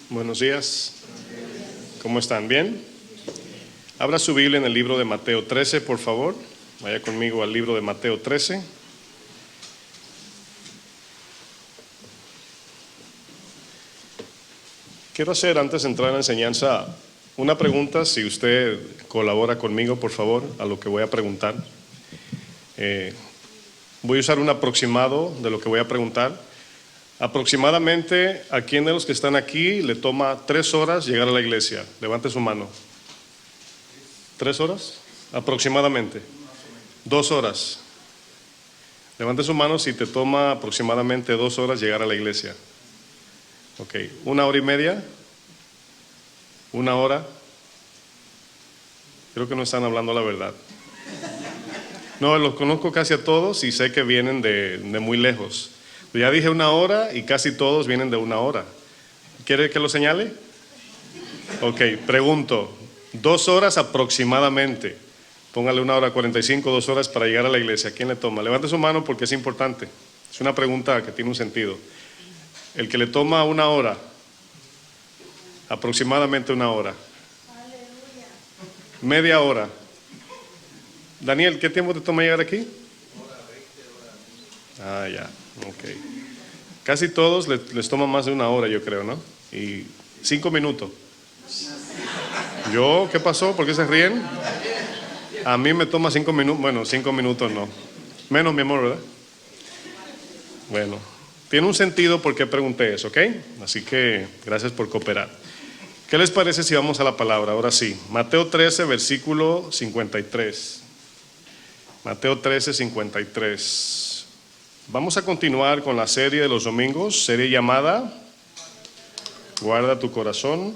Buenos días. ¿Cómo están? ¿Bien? Abra su Biblia en el libro de Mateo 13, por favor. Vaya conmigo al libro de Mateo 13. Quiero hacer, antes de entrar en la enseñanza, una pregunta, si usted colabora conmigo, por favor, a lo que voy a preguntar. Voy a usar un aproximado de lo que voy a preguntar. Aproximadamente, ¿a quién de los que están aquí le toma 3 horas llegar a la iglesia? Levante su mano. ¿3 horas? Aproximadamente. 2 horas. Levante su mano si te toma aproximadamente 2 horas llegar a la iglesia. Ok, 1 hora y media, 1 hora. Creo que no están hablando la verdad. No, los conozco casi a todos y sé que vienen de muy lejos. Ya dije 1 hora y casi todos vienen de 1 hora. ¿Quiere que lo señale? Ok, pregunto, 2 horas aproximadamente. Póngale 1 hora 45, 2 horas para llegar a la iglesia. ¿Quién le toma? Levante su mano porque es importante. Es una pregunta que tiene un sentido. El que le toma 1 hora, aproximadamente 1 hora. Media hora. Daniel, ¿qué tiempo te toma llegar aquí? Ah, ya, ok. Casi todos les toma más de 1 hora, yo creo, ¿no? Y 5 minutos. ¿Yo? ¿Qué pasó? ¿Por qué se ríen? A mí me toma 5 minutos, bueno, 5 minutos no. Menos, mi amor, ¿verdad? Bueno, tiene un sentido por qué pregunté eso, ¿ok? Así que gracias por cooperar. ¿Qué les parece si vamos a la palabra? Ahora sí, Mateo 13, versículo 53. Mateo 13, 53. Vamos a continuar con la serie de los domingos, serie llamada Guarda tu corazón.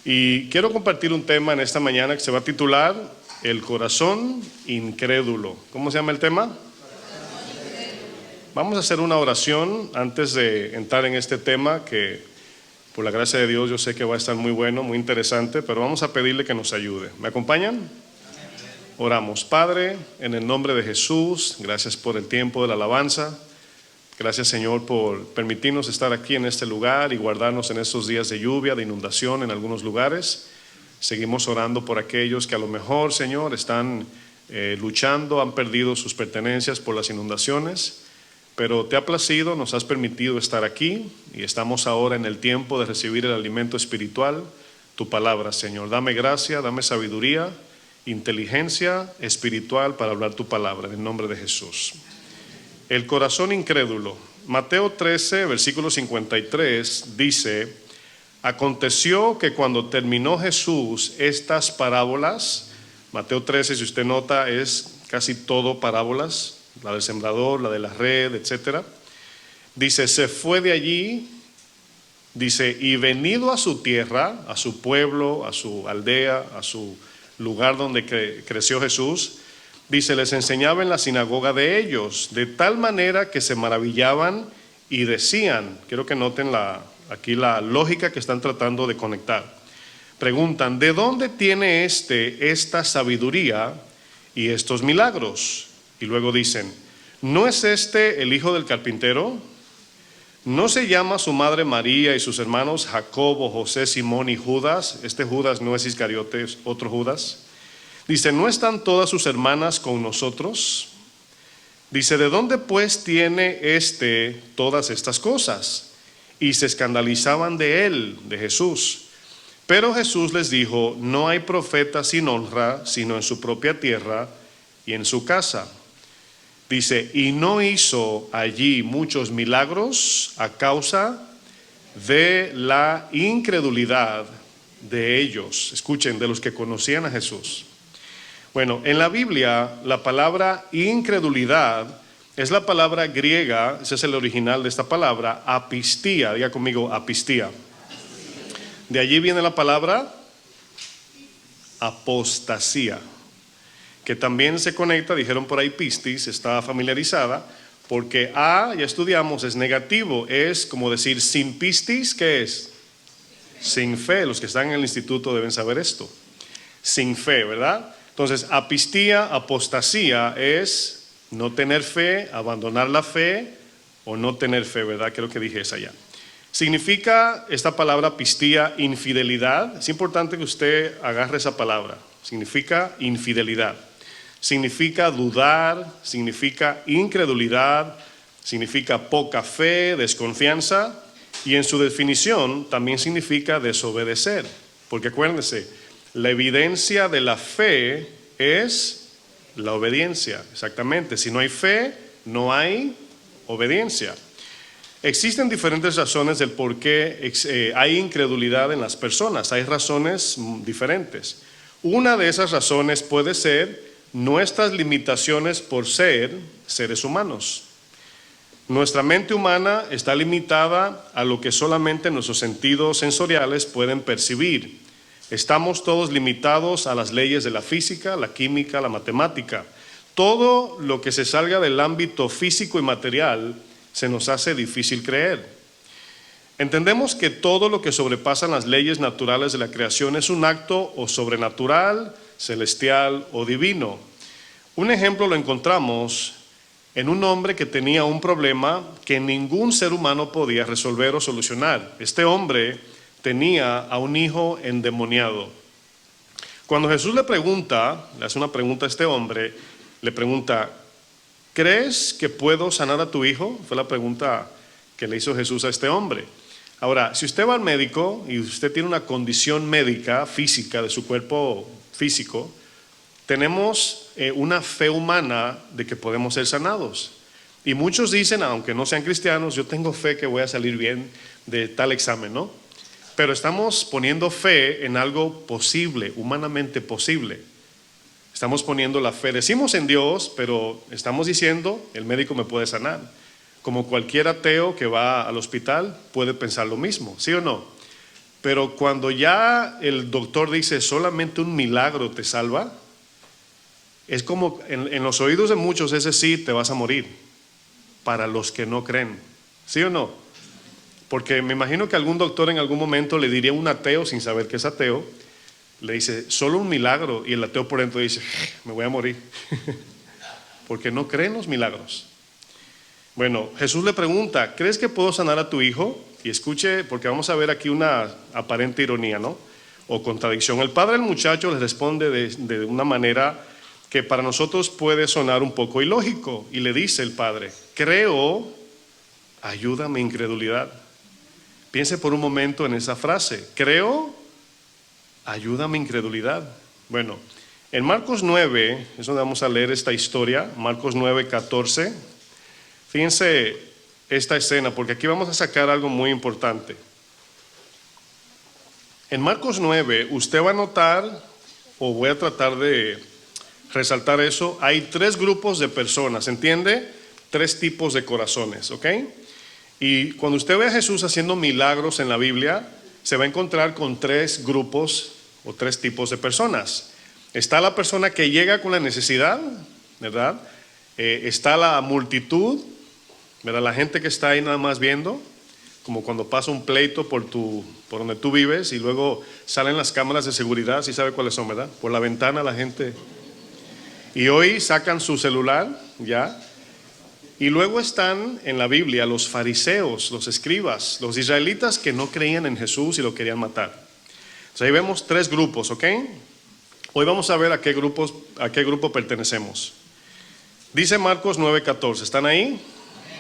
Y quiero compartir un tema en esta mañana que se va a titular El corazón incrédulo. ¿Cómo se llama el tema? Vamos a hacer una oración antes de entrar en este tema que por la gracia de Dios yo sé que va a estar muy bueno, muy interesante, pero vamos a pedirle que nos ayude. ¿Me acompañan? Oramos. Padre, en el nombre de Jesús, gracias por el tiempo de la alabanza. Gracias, Señor, por permitirnos estar aquí en este lugar y guardarnos en estos días de lluvia, de inundación en algunos lugares. Seguimos orando por aquellos que a lo mejor, Señor, están luchando, han perdido sus pertenencias por las inundaciones, pero te ha placido, nos has permitido estar aquí y estamos ahora en el tiempo de recibir el alimento espiritual, tu palabra, Señor. Dame gracia, dame sabiduría, inteligencia espiritual para hablar tu palabra, en el nombre de Jesús. El corazón incrédulo. Mateo 13, versículo 53 dice: aconteció que cuando terminó Jesús estas parábolas, Mateo 13, si usted nota, es casi todo parábolas, la del sembrador, la de la red, etcétera. Dice, se fue de allí, dice, y venido a su tierra, a su pueblo, a su aldea, a su lugar donde creció Jesús, dice, les enseñaba en la sinagoga de ellos, de tal manera que se maravillaban y decían, quiero que noten aquí la lógica que están tratando de conectar. Preguntan, ¿de dónde tiene esta sabiduría y estos milagros? Y luego dicen, ¿no es este el hijo del carpintero? ¿No se llama su madre María y sus hermanos Jacobo, José, Simón y Judas? Este Judas no es Iscariote, es otro Judas. Dice, ¿no están todas sus hermanas con nosotros? Dice, ¿de dónde pues tiene todas estas cosas? Y se escandalizaban de él, de Jesús. Pero Jesús les dijo, no hay profeta sin honra, sino en su propia tierra y en su casa. Dice, y no hizo allí muchos milagros a causa de la incredulidad de ellos. Escuchen, de los que conocían a Jesús. Bueno, en la Biblia la palabra incredulidad es la palabra griega, ese es el original de esta palabra, apistía. Diga conmigo, apistía. De allí viene la palabra apostasía, que también se conecta, dijeron por ahí pistis, está familiarizada, porque ya estudiamos, es negativo, es como decir sin pistis, ¿qué es? Sin fe. Los que están en el instituto deben saber esto. Sin fe, ¿verdad? Entonces, apistía, apostasía es No tener fe, abandonar la fe o no tener fe, ¿verdad? Creo que dije esa ya. Significa esta palabra pistía infidelidad. Es importante que usted agarre esa palabra. Significa infidelidad. Significa dudar, significa incredulidad, significa poca fe, desconfianza, y en su definición también significa desobedecer. Porque acuérdense, la evidencia de la fe es la obediencia, exactamente. Si no hay fe, no hay obediencia. Existen diferentes razones del por qué hay incredulidad en las personas. Hay razones diferentes. Una de esas razones puede ser nuestras limitaciones por ser seres humanos. Nuestra mente humana está limitada a lo que solamente nuestros sentidos sensoriales pueden percibir. Estamos todos limitados a las leyes de la física, la química, la matemática. Todo lo que se salga del ámbito físico y material se nos hace difícil creer. Entendemos que todo lo que sobrepasa las leyes naturales de la creación es un acto o sobrenatural, celestial o divino. Un ejemplo lo encontramos en un hombre que tenía un problema que ningún ser humano podía resolver o solucionar. Este hombre tenía a un hijo endemoniado. Cuando Jesús le hace una pregunta a este hombre, le pregunta: ¿crees que puedo sanar a tu hijo? Fue la pregunta que le hizo Jesús a este hombre. Ahora, si usted va al médico y usted tiene una condición médica, física, de su cuerpo físico, tenemos una fe humana de que podemos ser sanados. Y muchos dicen, aunque no sean cristianos, yo tengo fe que voy a salir bien de tal examen, ¿no? Pero estamos poniendo fe en algo posible, humanamente posible. Estamos poniendo la fe, decimos en Dios, pero estamos diciendo, el médico me puede sanar. Como cualquier ateo que va al hospital puede pensar lo mismo, ¿sí o no? Pero cuando ya el doctor dice solamente un milagro te salva, es como en los oídos de muchos es decir, te vas a morir, para los que no creen, ¿sí o no? Porque me imagino que algún doctor en algún momento le diría a un ateo, sin saber que es ateo, le dice, solo un milagro, y el ateo por dentro dice, me voy a morir, porque no creen los milagros. Bueno, Jesús le pregunta, ¿crees que puedo sanar a tu hijo? Y escuche, porque vamos a ver aquí una aparente ironía, ¿no? O contradicción. El padre del muchacho le responde de una manera que para nosotros puede sonar un poco ilógico, y le dice el padre, creo, ayuda a mi incredulidad. Piense por un momento en esa frase, creo, ayuda a mi incredulidad. Bueno, en Marcos 9, es donde vamos a leer esta historia, Marcos 9, 14. Fíjense esta escena, porque aquí vamos a sacar algo muy importante. En Marcos 9, usted va a notar, o voy a tratar de resaltar eso, hay 3 grupos de personas, ¿entiende? 3 tipos de corazones, ¿ok? Y cuando usted ve a Jesús haciendo milagros en la Biblia, se va a encontrar con 3 grupos o 3 tipos de personas. Está la persona que llega con la necesidad, ¿verdad? Está la multitud, ¿verdad? La gente que está ahí nada más viendo, como cuando pasa un pleito por donde tú vives y luego salen las cámaras de seguridad, ¿sí sabe cuáles son, verdad? Por la ventana la gente. Y hoy sacan su celular, ¿ya? Y luego están en la Biblia los fariseos, los escribas, los israelitas que no creían en Jesús y lo querían matar. Entonces ahí vemos 3 grupos, ¿ok? Hoy vamos a ver a qué grupo pertenecemos. Dice Marcos 9:14, ¿están ahí?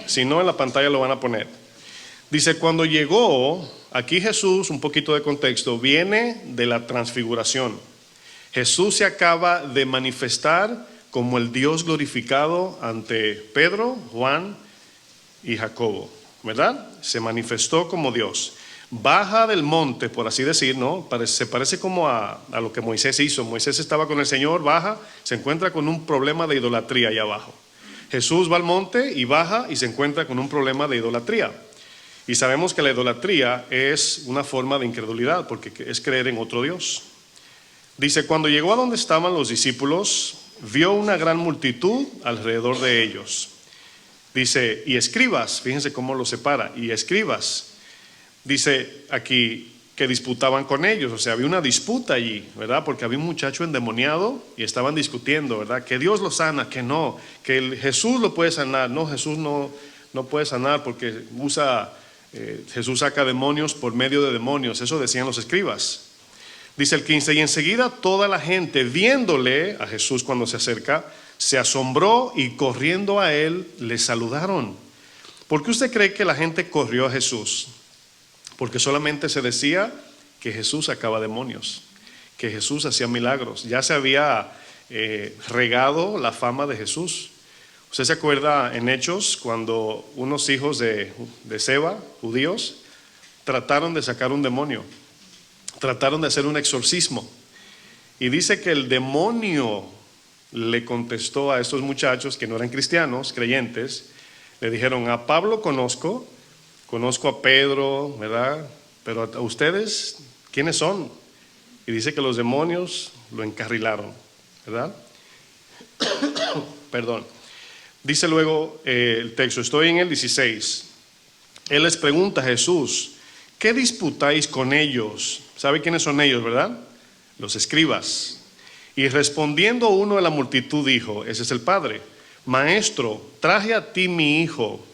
Si no, en la pantalla lo van a poner. Dice, cuando llegó, aquí Jesús, un poquito de contexto, viene de la transfiguración. Jesús se acaba de manifestar como el Dios glorificado ante Pedro, Juan y Jacobo, ¿verdad? Se manifestó como Dios. Baja del monte, por así decir, ¿no? Se parece como a lo que Moisés hizo. Moisés estaba con el Señor, baja, se encuentra con un problema de idolatría allá abajo. Jesús va al monte y baja y se encuentra con un problema de idolatría. Y sabemos que la idolatría es una forma de incredulidad, porque es creer en otro Dios. Dice, cuando llegó a donde estaban los discípulos, vio una gran multitud alrededor de ellos. Dice, y escribas, fíjense cómo lo separa, y escribas. Dice aquí, que disputaban con ellos, o sea, había una disputa allí, ¿verdad? Porque había un muchacho endemoniado y estaban discutiendo, ¿verdad? Que Dios lo sana, que no, que Jesús lo puede sanar. No, Jesús no puede sanar porque Jesús saca demonios por medio de demonios, eso decían los escribas. Dice el 15, y enseguida toda la gente, viéndole a Jesús cuando se acerca, se asombró y corriendo a él, le saludaron. ¿Por qué usted cree que la gente corrió a Jesús? Porque solamente se decía que Jesús sacaba demonios, que Jesús hacía milagros. Ya se había regado la fama de Jesús. ¿Usted se acuerda en Hechos cuando unos hijos de Seba, judíos, trataron de sacar un demonio? Trataron de hacer un exorcismo. Y dice que el demonio le contestó a estos muchachos que no eran cristianos, creyentes. Le dijeron, a Pablo conozco a Pedro, ¿verdad? Pero a ustedes, ¿quiénes son? Y dice que los demonios lo encarrilaron, ¿verdad? Perdón. Dice luego el texto, estoy en el 16. Él les pregunta a Jesús, ¿qué disputáis con ellos? ¿Sabe quiénes son ellos, verdad? Los escribas. Y respondiendo uno de la multitud dijo, ese es el padre, Maestro, traje a ti mi hijo,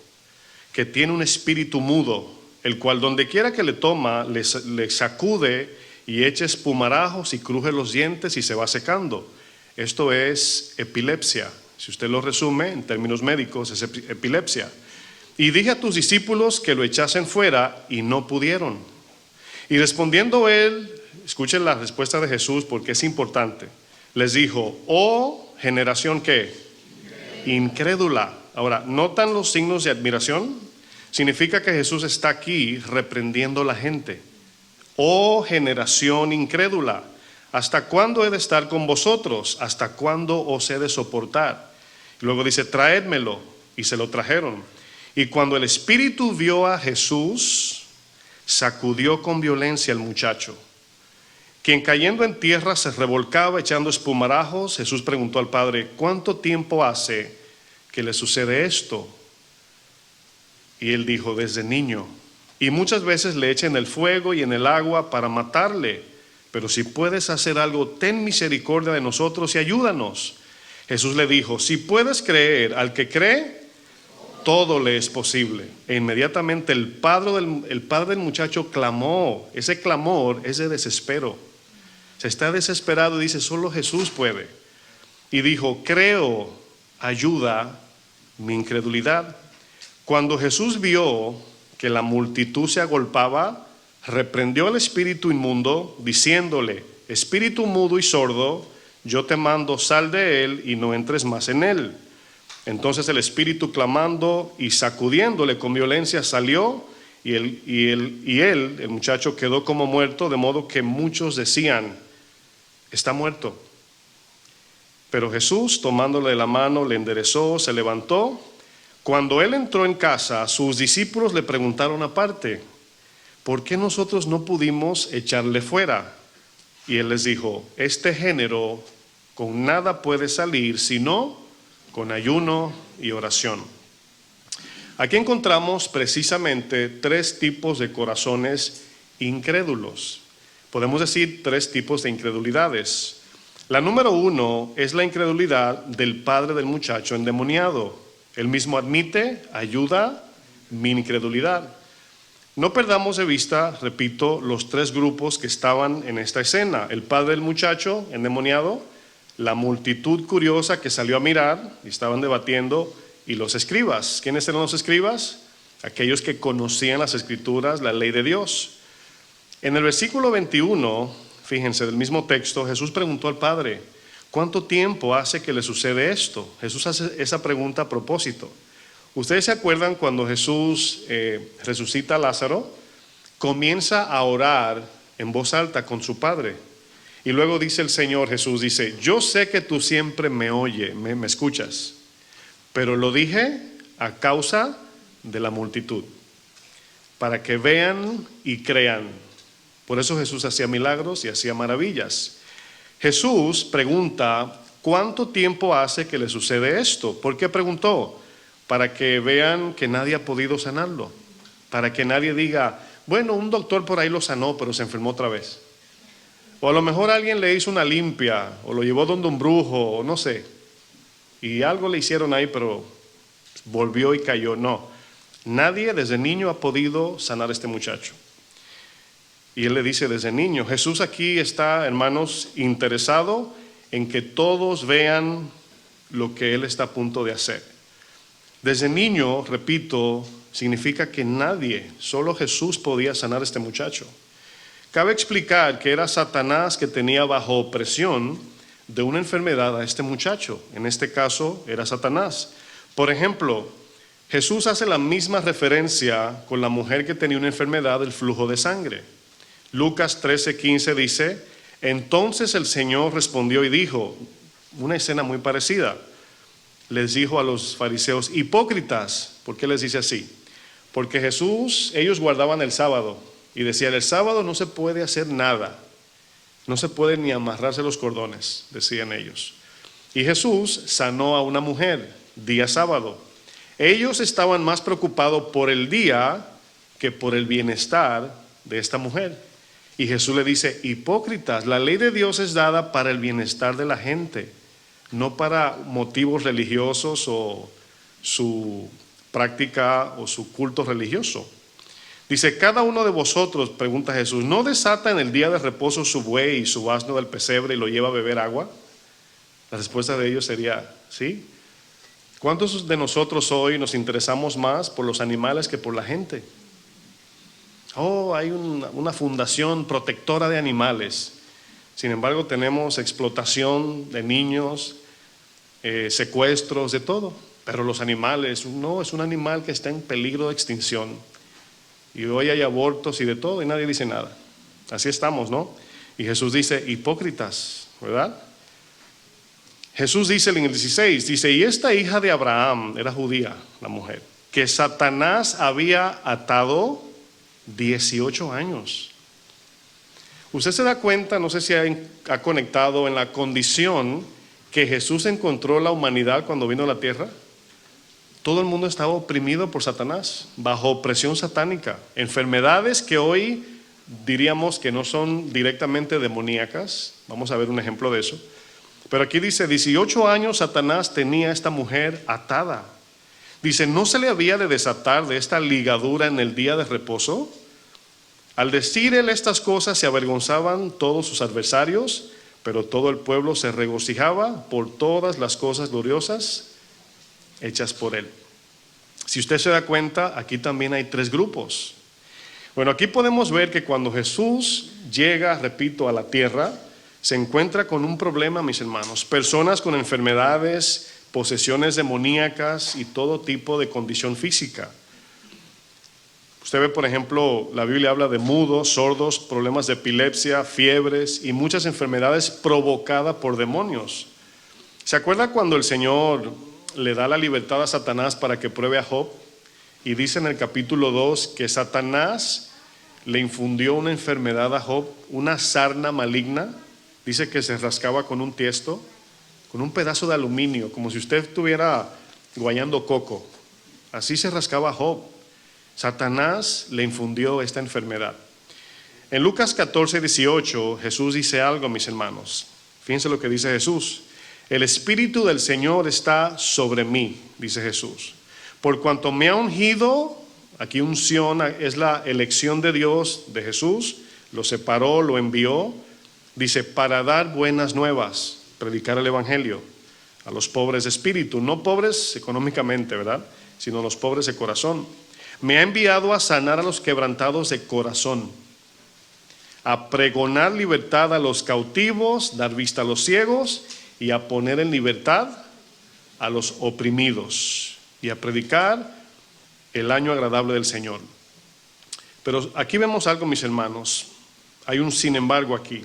que tiene un espíritu mudo, el cual donde quiera que le toma, le sacude y echa espumarajos y cruje los dientes y se va secando. Esto es epilepsia. Si usted lo resume en términos médicos, es epilepsia. Y dije a tus discípulos que lo echasen fuera y no pudieron. Y respondiendo él, escuchen la respuesta de Jesús porque es importante. Les dijo, oh generación ¿qué? Incrédula. Ahora, ¿notan los signos de admiración? Significa que Jesús está aquí reprendiendo a la gente. Oh generación incrédula, ¿hasta cuándo he de estar con vosotros? ¿Hasta cuándo os he de soportar? Y luego dice, traédmelo. Y se lo trajeron. Y cuando el espíritu vio a Jesús, sacudió con violencia al muchacho, quien cayendo en tierra se revolcaba echando espumarajos. Jesús preguntó al padre, ¿cuánto tiempo hace que le sucede esto? Y él dijo, desde niño. Y muchas veces le echa en el fuego y en el agua para matarle. Pero si puedes hacer algo, ten misericordia de nosotros y ayúdanos. Jesús le dijo, si puedes creer, al que cree, todo le es posible. E inmediatamente el padre del muchacho clamó. Ese clamor es de desespero. Se está desesperado y dice, solo Jesús puede. Y dijo, creo, ayuda mi incredulidad. Cuando Jesús vio que la multitud se agolpaba, reprendió al espíritu inmundo, diciéndole, espíritu mudo y sordo, yo te mando, sal de él y no entres más en él. Entonces el espíritu clamando y sacudiéndole con violencia salió y el muchacho quedó como muerto, de modo que muchos decían, está muerto. Pero Jesús, tomándole de la mano, le enderezó, se levantó. Cuando él entró en casa, sus discípulos le preguntaron aparte, ¿por qué nosotros no pudimos echarle fuera? Y él les dijo, este género con nada puede salir, sino con ayuno y oración. Aquí encontramos precisamente tres tipos de corazones incrédulos. Podemos decir tres tipos de incredulidades. La número uno es la incredulidad del padre del muchacho endemoniado. Él mismo admite, ayuda mi incredulidad. No perdamos de vista, repito, los tres grupos que estaban en esta escena. El padre del muchacho endemoniado, la multitud curiosa que salió a mirar y estaban debatiendo, y los escribas. ¿Quiénes eran los escribas? Aquellos que conocían las escrituras, la ley de Dios. En el versículo 21, fíjense, del mismo texto, Jesús preguntó al Padre, ¿cuánto tiempo hace que le sucede esto? Jesús hace esa pregunta a propósito. ¿Ustedes se acuerdan cuando Jesús resucita a Lázaro? Comienza a orar en voz alta con su Padre. Y luego dice el Señor Jesús, dice, yo sé que tú siempre me oyes, me escuchas, pero lo dije a causa de la multitud, para que vean y crean. Por eso Jesús hacía milagros y hacía maravillas. Jesús pregunta, ¿cuánto tiempo hace que le sucede esto? ¿Por qué preguntó? Para que vean que nadie ha podido sanarlo. Para que nadie diga, bueno, un doctor por ahí lo sanó, pero se enfermó otra vez. O a lo mejor alguien le hizo una limpia, o lo llevó donde un brujo, o no sé. Y algo le hicieron ahí, pero volvió y cayó. No, nadie desde niño ha podido sanar a este muchacho. Y él le dice desde niño, Jesús aquí está, hermanos, interesado en que todos vean lo que él está a punto de hacer. Desde niño, repito, significa que nadie, solo Jesús podía sanar a este muchacho. Cabe explicar que era Satanás que tenía bajo opresión de una enfermedad a este muchacho. En este caso era Satanás. Por ejemplo, Jesús hace la misma referencia con la mujer que tenía una enfermedad del flujo de sangre. Lucas 13:15 dice, entonces el Señor respondió y dijo, una escena muy parecida, les dijo a los fariseos, hipócritas. ¿Por qué les dice así? Porque ellos guardaban el sábado y decían, el sábado no se puede hacer nada, no se puede ni amarrarse los cordones, decían ellos. Y Jesús sanó a una mujer, día sábado. Ellos estaban más preocupados por el día que por el bienestar de esta mujer. Y Jesús le dice, hipócritas, la ley de Dios es dada para el bienestar de la gente, no para motivos religiosos o su práctica o su culto religioso. Dice, cada uno de vosotros, pregunta Jesús, ¿no desata en el día de reposo su buey y su asno del pesebre y lo lleva a beber agua? La respuesta de ellos sería, ¿sí? ¿Cuántos de nosotros hoy nos interesamos más por los animales que por la gente? Oh, hay una fundación protectora de animales. Sin embargo, tenemos explotación de niños, secuestros, de todo. Pero los animales, no, es un animal que está en peligro de extinción. Y hoy hay abortos y de todo y nadie dice nada. Así estamos, ¿no? Y Jesús dice, hipócritas, ¿verdad? Jesús dice en el 16, dice, y esta hija de Abraham, era judía la mujer, que Satanás había atado 18 años. Usted se da cuenta, no sé si ha conectado en la condición que Jesús encontró la humanidad cuando vino a la tierra. Todo el mundo estaba oprimido por Satanás, bajo opresión satánica. Enfermedades que hoy diríamos que no son directamente demoníacas. Vamos a ver un ejemplo de eso. Pero aquí dice, 18 años Satanás tenía a esta mujer atada. Dice, ¿no se le había de desatar de esta ligadura en el día de reposo? Al decir él estas cosas se avergonzaban todos sus adversarios, pero todo el pueblo se regocijaba por todas las cosas gloriosas hechas por él. Si usted se da cuenta, aquí también hay tres grupos. Bueno, aquí podemos ver que cuando Jesús llega, repito, a la tierra, se encuentra con un problema, mis hermanos. Personas con enfermedades, posesiones demoníacas y todo tipo de condición física. Usted ve, por ejemplo, la Biblia habla de mudos, sordos, problemas de epilepsia, fiebres y muchas enfermedades provocadas por demonios. ¿Se acuerda cuando el Señor le da la libertad a Satanás para que pruebe a Job? Y dice en el capítulo 2 que Satanás le infundió una enfermedad a Job, una sarna maligna. Dice que se rascaba con un tiesto, con un pedazo de aluminio, como si usted estuviera guayando coco. Así se rascaba Job. Satanás le infundió esta enfermedad. En Lucas 14:18 Jesús dice algo, mis hermanos. Fíjense lo que dice Jesús. El Espíritu del Señor está sobre mí, dice Jesús. Por cuanto me ha ungido, aquí unción es la elección de Dios de Jesús, lo separó, lo envió. Dice, para dar buenas nuevas, predicar el evangelio a los pobres de espíritu, no pobres económicamente, ¿verdad? Sino los pobres de corazón. Me ha enviado a sanar a los quebrantados de corazón, a pregonar libertad a los cautivos, dar vista a los ciegos y a poner en libertad a los oprimidos y a predicar el año agradable del Señor. Pero aquí vemos algo, mis hermanos. Hay un sin embargo aquí.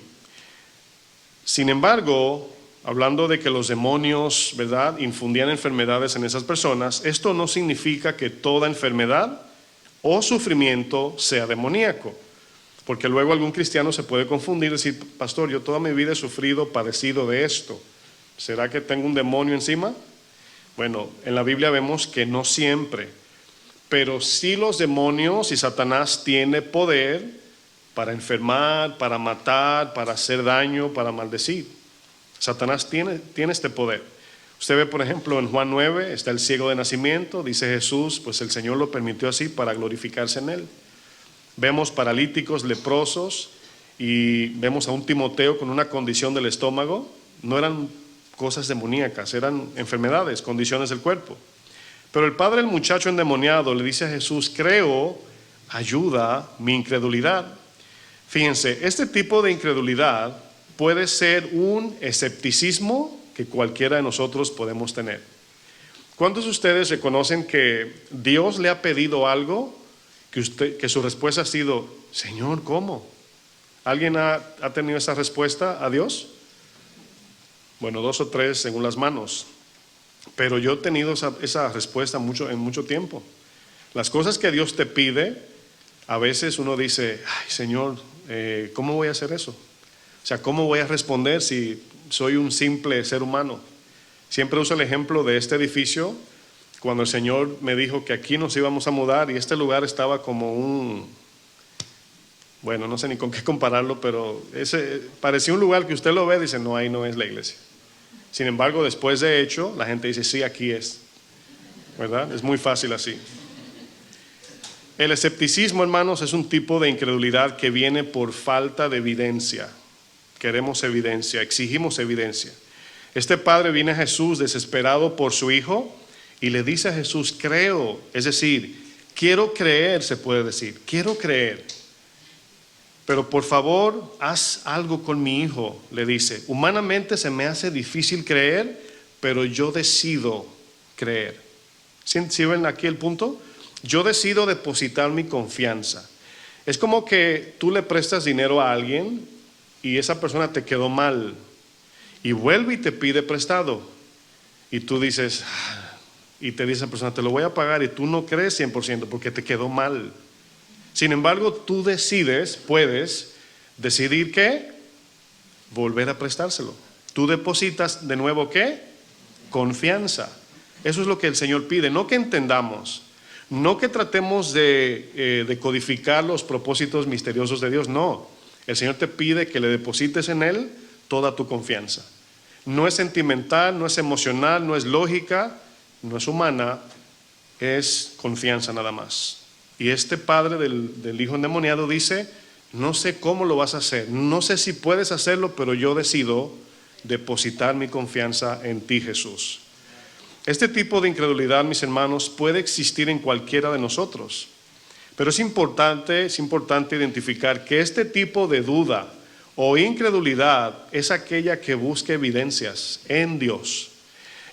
Sin embargo, hablando de que los demonios, ¿verdad?, infundían enfermedades en esas personas, esto no significa que toda enfermedad o sufrimiento sea demoníaco. Porque luego algún cristiano se puede confundir y decir, pastor, yo toda mi vida he sufrido, padecido de esto. ¿Será que tengo un demonio encima? Bueno, en la Biblia vemos que no siempre. pero sí los demonios y Satanás tiene poder para enfermar, para matar, para hacer daño, para maldecir. Satanás tiene este poder. Usted ve, por ejemplo, en Juan 9, está el ciego de nacimiento, dice Jesús, pues el Señor lo permitió así para glorificarse en él. Vemos paralíticos, leprosos, y vemos a un Timoteo con una condición del estómago. No eran cosas demoníacas, eran enfermedades, condiciones del cuerpo. Pero el padre del muchacho endemoniado le dice a Jesús: creo, ayuda mi incredulidad. Fíjense, este tipo de incredulidad puede ser un escepticismo que cualquiera de nosotros podemos tener. ¿Cuántos de ustedes reconocen que Dios le ha pedido algo que su respuesta ha sido: Señor, ¿cómo? ¿Alguien ha tenido esa respuesta a Dios? Bueno, 2 o 3 según las manos. Pero yo he tenido esa respuesta en mucho tiempo. Las cosas que Dios te pide, a veces uno dice: ay, Señor, ¿cómo voy a hacer eso? O sea, ¿cómo voy a responder si soy un simple ser humano? Siempre uso el ejemplo de este edificio, cuando el Señor me dijo que aquí nos íbamos a mudar y este lugar estaba como bueno, no sé ni con qué compararlo, pero parecía un lugar que usted lo ve y dice: no, ahí no es la iglesia. Sin embargo, después de hecho, la gente dice: sí, aquí es. ¿Verdad? Es muy fácil así. El escepticismo, hermanos, es un tipo de incredulidad que viene por falta de evidencia. Queremos evidencia, exigimos evidencia. Este padre viene a Jesús desesperado por su hijo y le dice a Jesús: creo, es decir, quiero creer, se puede decir, quiero creer. Pero por favor, haz algo con mi hijo, le dice. Humanamente se me hace difícil creer, pero yo decido creer. ¿Sí ven aquí el punto? Yo decido depositar mi confianza. Es como que tú le prestas dinero a alguien y esa persona te quedó mal y vuelve y te pide prestado. Y tú dices, y te dice esa persona: te lo voy a pagar, y tú no crees 100% porque te quedó mal. Sin embargo, tú puedes decidir ¿qué? Volver a prestárselo. Tú depositas de nuevo ¿qué? Confianza. Eso es lo que el Señor pide. No que entendamos, no que tratemos de codificar los propósitos misteriosos de Dios, no. El Señor te pide que le deposites en Él toda tu confianza. No es sentimental, no es emocional, no es lógica, no es humana, es confianza nada más. Y este padre del hijo endemoniado dice: no sé cómo lo vas a hacer, no sé si puedes hacerlo, pero yo decido depositar mi confianza en ti, Jesús. Este tipo de incredulidad, mis hermanos, puede existir en cualquiera de nosotros, pero es importante identificar que este tipo de duda o incredulidad es aquella que busca evidencias en Dios,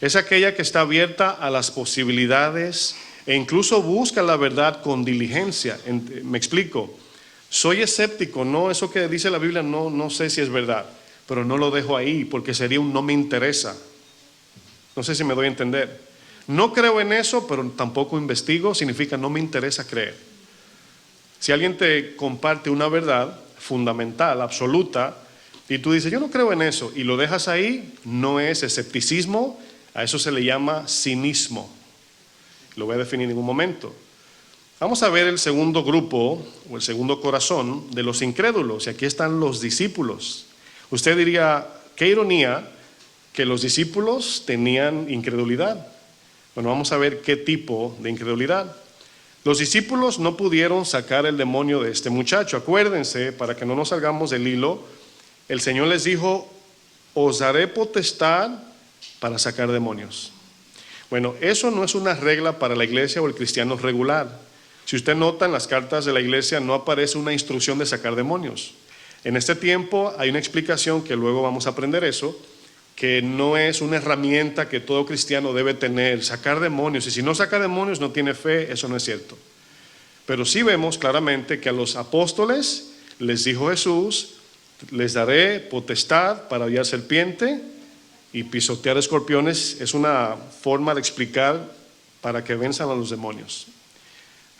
es aquella que está abierta a las posibilidades e incluso busca la verdad con diligencia. Me explico. Soy escéptico, no, eso que dice la Biblia no sé si es verdad, pero no lo dejo ahí porque sería un no me interesa. No sé si me doy a entender. No creo en eso, pero tampoco investigo, significa no me interesa creer. Si alguien te comparte una verdad fundamental, absoluta, y tú dices: yo no creo en eso, y lo dejas ahí, no es escepticismo, a eso se le llama cinismo. Lo voy a definir en un momento. Vamos a ver el segundo grupo o el segundo corazón de los incrédulos, y aquí están los discípulos. Usted diría: qué ironía que los discípulos tenían incredulidad. Bueno, vamos a ver qué tipo de incredulidad. Los discípulos no pudieron sacar el demonio de este muchacho. Acuérdense, para que no nos salgamos del hilo, el Señor les dijo: os daré potestad para sacar demonios. Bueno, eso no es una regla para la iglesia o el cristiano regular. Si usted nota, en las cartas de la iglesia no aparece una instrucción de sacar demonios. En este tiempo hay una explicación que luego vamos a aprender eso, que no es una herramienta que todo cristiano debe tener, sacar demonios. Y si no saca demonios no tiene fe, eso no es cierto. Pero sí vemos claramente que a los apóstoles les dijo Jesús: les daré potestad para hollar serpiente y pisotear escorpiones. Es una forma de explicar para que venzan a los demonios.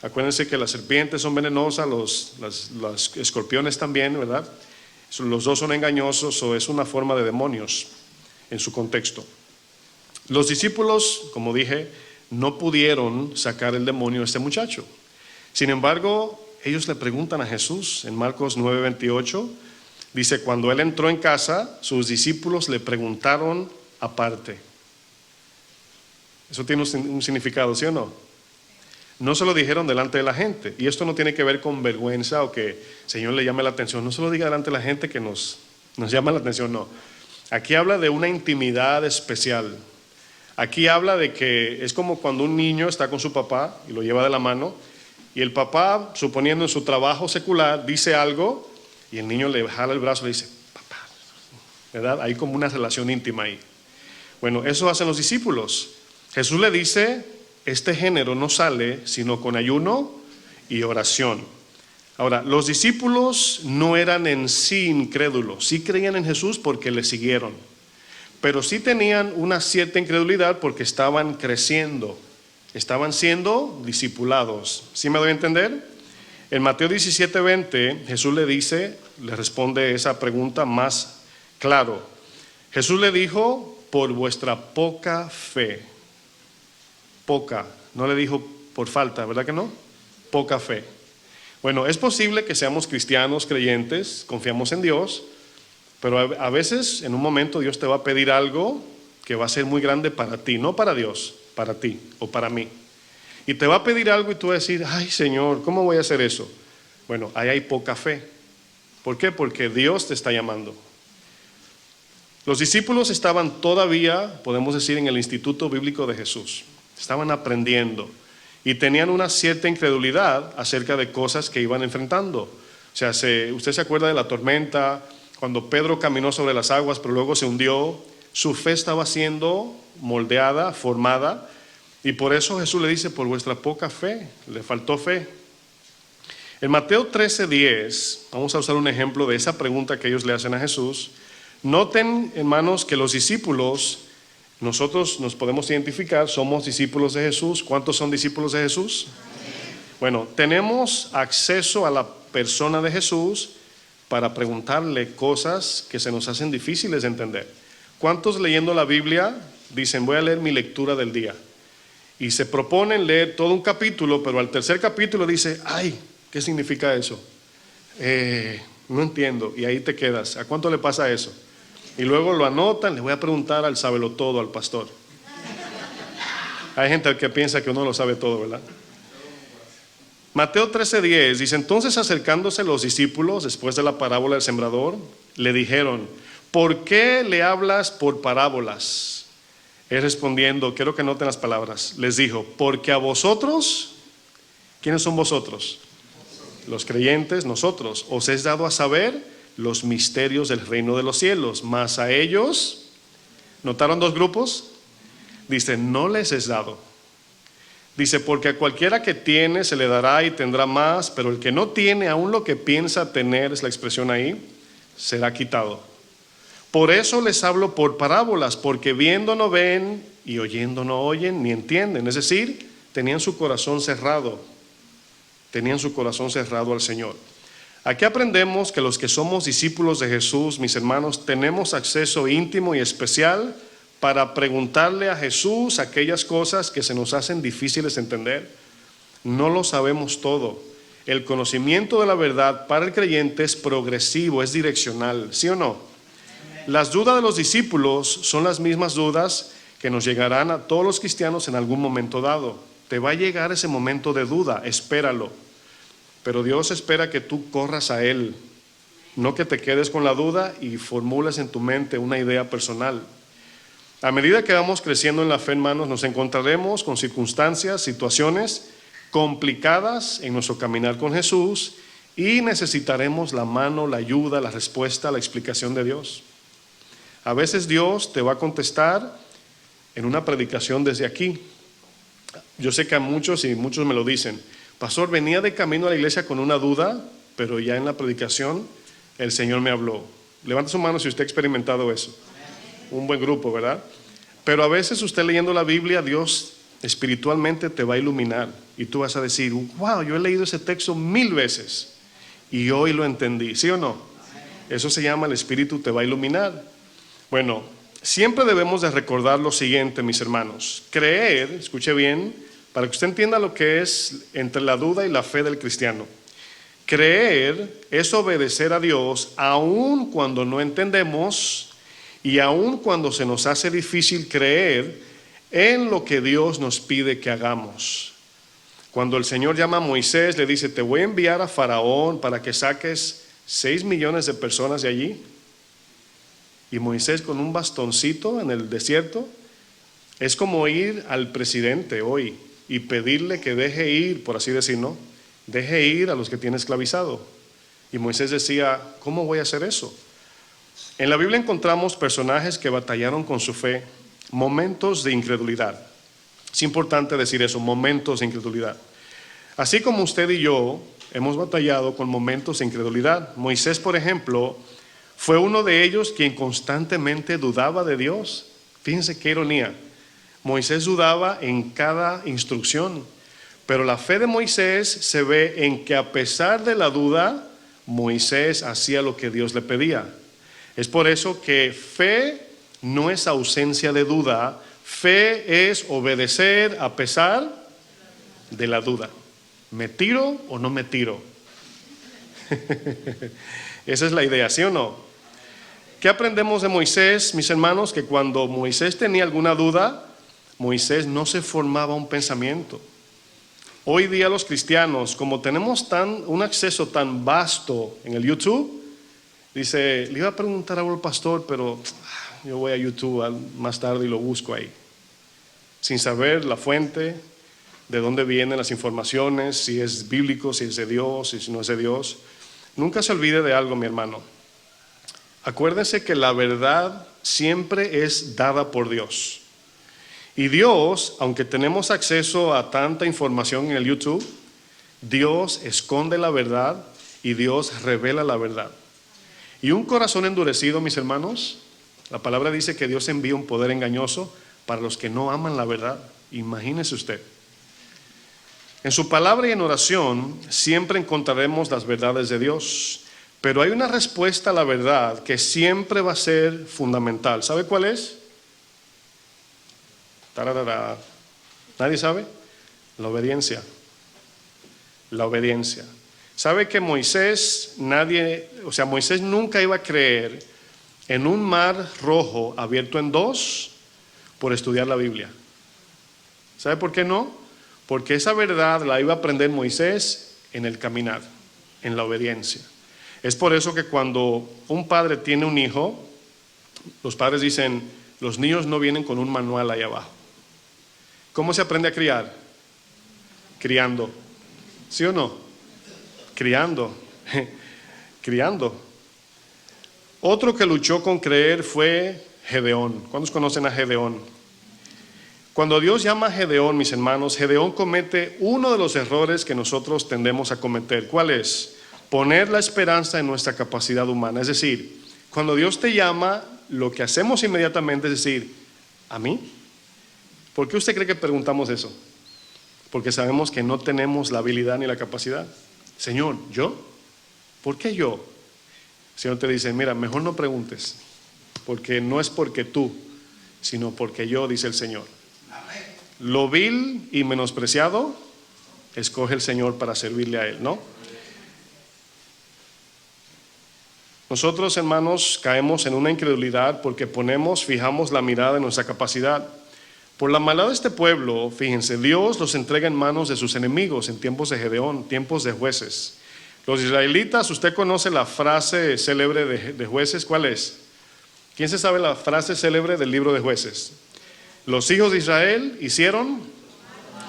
Acuérdense que las serpientes son venenosas, los escorpiones también, ¿verdad? Los dos son engañosos, o es una forma de demonios en su contexto. Los discípulos, como dije, no pudieron sacar el demonio a este muchacho. Sin embargo, ellos le preguntan a Jesús en Marcos 9:28, dice, cuando él entró en casa, sus discípulos le preguntaron aparte. Eso tiene un significado, ¿sí o no? No se lo dijeron delante de la gente. Y esto no tiene que ver con vergüenza o que el Señor le llame la atención. No se lo diga delante de la gente que nos llama la atención, no. Aquí habla de una intimidad especial. Aquí habla de que es como cuando un niño está con su papá y lo lleva de la mano, y el papá, suponiendo en su trabajo secular, dice algo y el niño le jala el brazo y le dice, papá, ¿verdad? Hay como una relación íntima ahí. Bueno, eso hacen los discípulos. Jesús le dice, este género no sale sino con ayuno y oración. Ahora, los discípulos no eran en sí incrédulos, sí creían en Jesús porque le siguieron, pero sí tenían una cierta incredulidad porque estaban creciendo, estaban siendo discipulados. ¿Sí me doy a entender? En Mateo 17:20, Jesús le responde esa pregunta más claro. Jesús le dijo, por vuestra poca fe. Poca, no le dijo por falta, ¿verdad que no? Poca fe. Bueno, es posible que seamos cristianos, creyentes, confiamos en Dios, pero a veces en un momento Dios te va a pedir algo que va a ser muy grande para ti, no para Dios, para ti o para mí. Y te va a pedir algo y tú vas a decir, ay Señor, ¿cómo voy a hacer eso? Bueno, ahí hay poca fe. ¿Por qué? Porque Dios te está llamando. Los discípulos estaban todavía, podemos decir, en el Instituto Bíblico de Jesús. Estaban aprendiendo y tenían una cierta incredulidad acerca de cosas que iban enfrentando. O sea, usted se acuerda de la tormenta, cuando Pedro caminó sobre las aguas pero luego se hundió. Su fe estaba siendo moldeada, formada, y por eso Jesús le dice, por vuestra poca fe, le faltó fe. En Mateo 13:10, vamos a usar un ejemplo de esa pregunta que ellos le hacen a Jesús. Noten, hermanos, que los discípulos, nosotros nos podemos identificar, somos discípulos de Jesús. ¿Cuántos son discípulos de Jesús? Bueno, tenemos acceso a la persona de Jesús para preguntarle cosas que se nos hacen difíciles de entender. ¿Cuántos leyendo la Biblia dicen, voy a leer mi lectura del día? Y se proponen leer todo un capítulo, pero al tercer capítulo dice, ay, ¿qué significa eso? No entiendo, y ahí te quedas. ¿A cuánto le pasa eso? Y luego lo anotan, le voy a preguntar al sabelotodo, al pastor. Hay gente que piensa que uno lo sabe todo, ¿verdad? Mateo 13:10 dice, entonces acercándose los discípulos, después de la parábola del sembrador, le dijeron, ¿por qué le hablas por parábolas? Él respondiendo, quiero que noten las palabras, les dijo, porque a vosotros, ¿quiénes son vosotros? Los creyentes, nosotros, os es dado a saber los misterios del reino de los cielos, mas a ellos, ¿notaron dos grupos? Dice, no les es dado. Dice, porque a cualquiera que tiene se le dará y tendrá más, pero el que no tiene, aún lo que piensa tener, es la expresión ahí, será quitado. Por eso les hablo por parábolas, porque viendo no ven y oyendo no oyen ni entienden. Es decir, tenían su corazón cerrado. Tenían su corazón cerrado al Señor. Aquí aprendemos que los que somos discípulos de Jesús, mis hermanos, tenemos acceso íntimo y especial para preguntarle a Jesús aquellas cosas que se nos hacen difíciles de entender. No lo sabemos todo. El conocimiento de la verdad para el creyente es progresivo, es direccional, ¿sí o no? Las dudas de los discípulos son las mismas dudas que nos llegarán a todos los cristianos en algún momento dado. Te va a llegar ese momento de duda, espéralo. Pero Dios espera que tú corras a Él, no que te quedes con la duda y formules en tu mente una idea personal. A medida que vamos creciendo en la fe, hermanos, nos encontraremos con circunstancias, situaciones complicadas en nuestro caminar con Jesús y necesitaremos la mano, la ayuda, la respuesta, la explicación de Dios. A veces Dios te va a contestar en una predicación desde aquí. Yo sé que a muchos, y muchos me lo dicen, pastor, venía de camino a la iglesia con una duda, pero ya en la predicación el Señor me habló. Levanta su mano si usted ha experimentado eso. Un buen grupo, ¿verdad? Pero a veces usted leyendo la Biblia, Dios espiritualmente te va a iluminar y tú vas a decir, wow, yo he leído ese texto 1000 veces y hoy lo entendí, ¿sí o no? Eso se llama el Espíritu te va a iluminar. Bueno, siempre debemos de recordar lo siguiente, mis hermanos. Creer, escuche bien, para que usted entienda lo que es entre la duda y la fe del cristiano. Creer es obedecer a Dios aun cuando no entendemos y aun cuando se nos hace difícil creer en lo que Dios nos pide que hagamos. Cuando el Señor llama a Moisés, le dice, te voy a enviar a Faraón para que saques 6 millones de personas de allí. Y Moisés con un bastoncito en el desierto, es como ir al presidente hoy y pedirle que deje ir, por así decirlo, deje ir a los que tiene esclavizado. Y Moisés decía, ¿cómo voy a hacer eso? En la Biblia encontramos personajes que batallaron con su fe, momentos de incredulidad. Es importante decir eso, momentos de incredulidad. Así como usted y yo hemos batallado con momentos de incredulidad. Moisés, por ejemplo, fue uno de ellos quien constantemente dudaba de Dios. Fíjense qué ironía. Moisés dudaba en cada instrucción, pero la fe de Moisés se ve en que a pesar de la duda, Moisés hacía lo que Dios le pedía. Es por eso que fe no es ausencia de duda, fe es obedecer a pesar de la duda. ¿Me tiro o no me tiro? Esa es la idea, ¿sí o no? ¿Qué aprendemos de Moisés, mis hermanos? Que cuando Moisés tenía alguna duda, Moisés no se formaba un pensamiento. Hoy día los cristianos, como tenemos un acceso tan vasto en el YouTube, dice, le iba a preguntar a un pastor, pero yo voy a YouTube más tarde y lo busco ahí. Sin saber la fuente, de dónde vienen las informaciones, si es bíblico, si es de Dios, si no es de Dios. Nunca se olvide de algo, mi hermano. Acuérdense que la verdad siempre es dada por Dios. Y Dios, aunque tenemos acceso a tanta información en el YouTube, Dios esconde la verdad y Dios revela la verdad. Y un corazón endurecido, mis hermanos, la palabra dice que Dios envía un poder engañoso para los que no aman la verdad. Imagínese usted. En su palabra y en oración siempre encontraremos las verdades de Dios, pero hay una respuesta a la verdad que siempre va a ser fundamental. ¿Sabe cuál es? Tararara. ¿Nadie sabe? La obediencia. La obediencia. ¿Sabe que Moisés nunca iba a creer en un mar rojo abierto en dos por estudiar la Biblia? ¿Sabe por qué no? Porque esa verdad la iba a aprender Moisés en el caminar, en la obediencia. Es por eso que cuando un padre tiene un hijo, los padres dicen, los niños no vienen con un manual ahí abajo. ¿Cómo se aprende a criar? Criando. ¿Sí o no? Criando. Criando. Otro que luchó con creer fue Gedeón. ¿Cuántos conocen a Gedeón? Cuando Dios llama a Gedeón, mis hermanos, Gedeón comete uno de los errores que nosotros tendemos a cometer. ¿Cuál es? Poner la esperanza en nuestra capacidad humana. Es decir, cuando Dios te llama, lo que hacemos inmediatamente es decir, ¿a mí? ¿Por qué usted cree que preguntamos eso? Porque sabemos que no tenemos la habilidad ni la capacidad. Señor, ¿yo? ¿Por qué yo? El Señor te dice, mira, mejor no preguntes, porque no es porque tú, sino porque yo, dice el Señor. Lo vil y menospreciado, escoge el Señor para servirle a Él, ¿no? Nosotros, hermanos, caemos en una incredulidad porque fijamos la mirada en nuestra capacidad. Por la maldad de este pueblo, fíjense, Dios los entrega en manos de sus enemigos en tiempos de Gedeón, tiempos de jueces. Los israelitas, usted conoce la frase célebre de Jueces, ¿cuál es? ¿Quién se sabe la frase célebre del libro de Jueces? Los hijos de Israel hicieron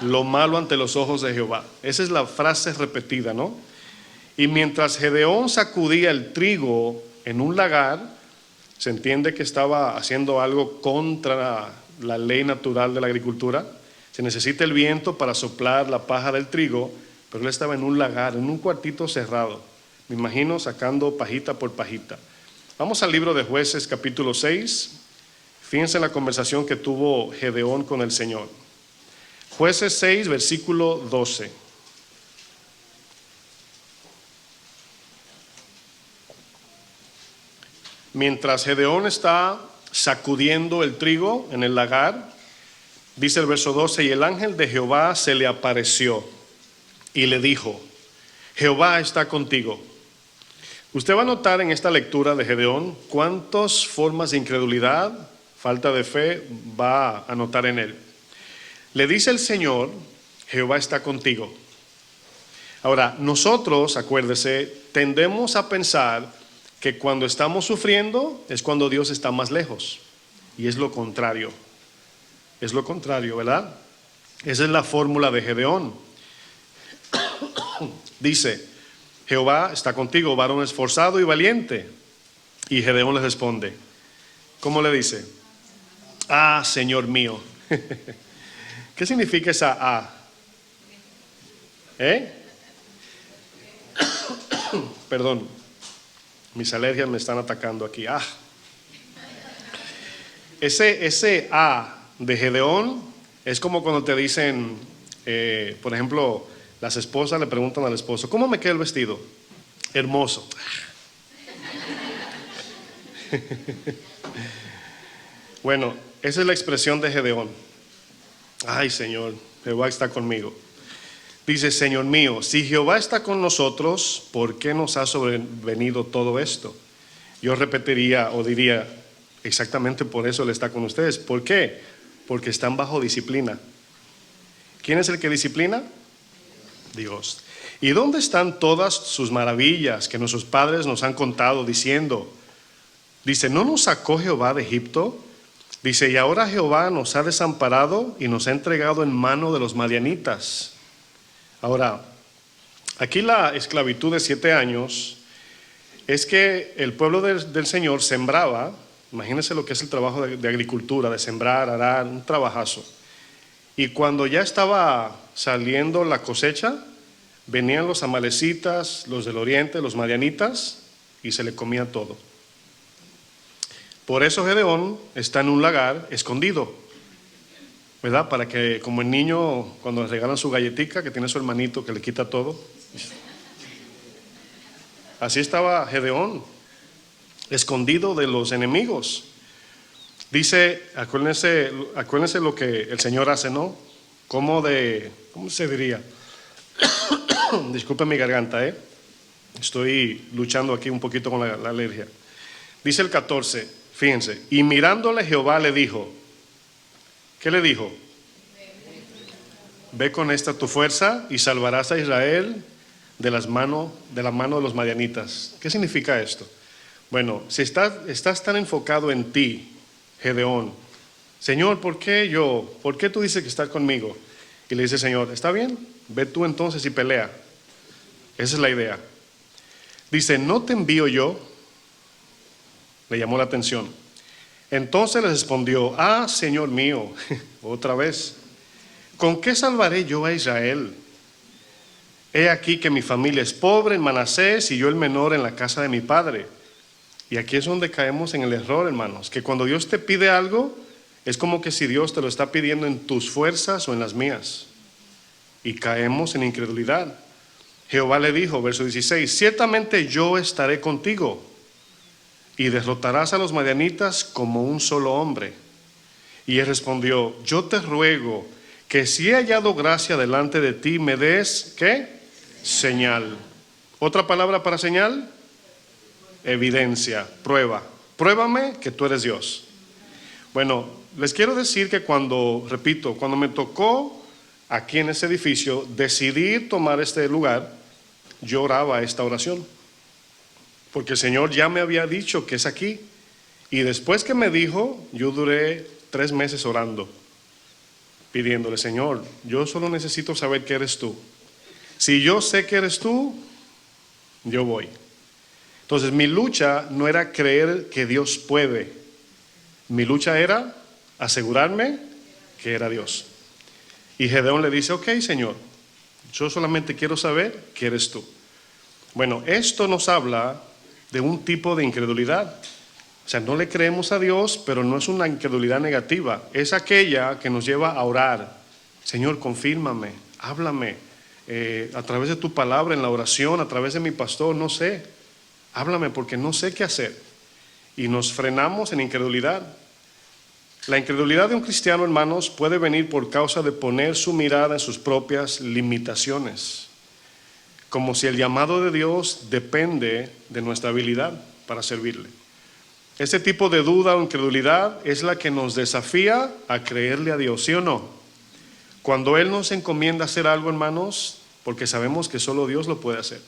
lo malo ante los ojos de Jehová. Esa es la frase repetida, ¿no? Y mientras Gedeón sacudía el trigo en un lagar, se entiende que estaba haciendo algo contra la ley natural de la agricultura. Se necesita el viento para soplar la paja del trigo, pero él estaba en un lagar, en un cuartito cerrado. Me imagino sacando pajita por pajita. Vamos al libro de Jueces, capítulo 6. Fíjense en la conversación que tuvo Gedeón con el Señor. Jueces 6, versículo 12. Mientras Gedeón está sacudiendo el trigo en el lagar. Dice el verso 12, y el ángel de Jehová se le apareció y le dijo, Jehová está contigo. Usted va a notar en esta lectura de Gedeón cuántas formas de incredulidad, falta de fe, va a notar en él. Le dice el Señor, Jehová está contigo. Ahora, nosotros, acuérdese, tendemos a pensar que cuando estamos sufriendo es cuando Dios está más lejos. Y es lo contrario. Es lo contrario, ¿verdad? Esa es la fórmula de Gedeón. Dice, Jehová está contigo, varón esforzado y valiente. Y Gedeón le responde, ¿cómo le dice? Ah, Señor mío. ¿Qué significa esa A? Perdón, mis alergias me están atacando aquí. Ah. Ese A de Gedeón es como cuando te dicen, por ejemplo, las esposas le preguntan al esposo, ¿cómo me queda el vestido? Hermoso. Bueno, esa es la expresión de Gedeón. Ay, Señor, Jehová está conmigo. Dice, Señor mío, si Jehová está con nosotros, ¿por qué nos ha sobrevenido todo esto? Yo repetiría o diría, exactamente por eso Él está con ustedes. ¿Por qué? Porque están bajo disciplina. ¿Quién es el que disciplina? Dios. ¿Y dónde están todas sus maravillas que nuestros padres nos han contado diciendo? Dice, ¿no nos sacó Jehová de Egipto? Dice, y ahora Jehová nos ha desamparado y nos ha entregado en mano de los madianitas. Ahora, aquí la esclavitud de 7 años es que el pueblo del Señor sembraba, imagínense lo que es el trabajo de agricultura, de sembrar, arar, un trabajazo. Y cuando ya estaba saliendo la cosecha, venían los amalecitas, los del oriente, los madianitas, y se le comía todo. Por eso Gedeón está en un lagar escondido, ¿verdad? Para que, como el niño, cuando le regalan su galletica, que tiene su hermanito que le quita todo. Así estaba Gedeón, escondido de los enemigos. Dice, acuérdense lo que el Señor hace, ¿no? ¿Cómo se diría? Disculpen mi garganta, estoy luchando aquí un poquito con la alergia. Dice el 14, fíjense, y mirándole Jehová le dijo, ¿qué le dijo? Ve con esta tu fuerza y salvarás a Israel de la mano de los madianitas. ¿Qué significa esto? Bueno, si estás tan enfocado en ti, Gedeón, Señor, ¿por qué yo? ¿Por qué tú dices que estás conmigo? Y le dice, Señor, está bien, ve tú entonces y pelea. Esa es la idea. Dice, ¿no te envío yo? Le llamó la atención. Entonces le respondió, ah, Señor mío, otra vez, ¿con qué salvaré yo a Israel? He aquí que mi familia es pobre en Manasés y yo el menor en la casa de mi padre. Y aquí es donde caemos en el error, hermanos, que cuando Dios te pide algo, es como que si Dios te lo está pidiendo en tus fuerzas o en las mías. Y caemos en incredulidad. Jehová le dijo, verso 16, ciertamente yo estaré contigo y derrotarás a los madianitas como un solo hombre. Y él respondió, yo te ruego que si he hallado gracia delante de ti, me des, ¿qué? Señal. ¿Otra palabra para señal? Evidencia, prueba. Pruébame que tú eres Dios. Bueno, les quiero decir que cuando me tocó aquí en ese edificio decidir tomar este lugar, yo oraba esta oración. Porque el Señor ya me había dicho que es aquí. Y después que me dijo, yo duré 3 meses orando, pidiéndole, Señor, yo solo necesito saber que eres tú. Si yo sé que eres tú, yo voy. Entonces mi lucha no era creer que Dios puede. Mi lucha era asegurarme que era Dios. Y Gedeón le dice, ok, Señor, yo solamente quiero saber que eres tú. Bueno, esto nos habla de un tipo de incredulidad. O sea, no le creemos a Dios, pero no es una incredulidad negativa. Es aquella que nos lleva a orar. Señor, confírmame, háblame a través de tu palabra en la oración, a través de mi pastor, no sé. Háblame porque no sé qué hacer. Y nos frenamos en incredulidad. La incredulidad de un cristiano, hermanos, puede venir por causa de poner su mirada en sus propias limitaciones, como si el llamado de Dios depende de nuestra habilidad para servirle. Este tipo de duda o incredulidad es la que nos desafía a creerle a Dios, ¿sí o no? Cuando Él nos encomienda hacer algo, hermanos, porque sabemos que solo Dios lo puede hacer.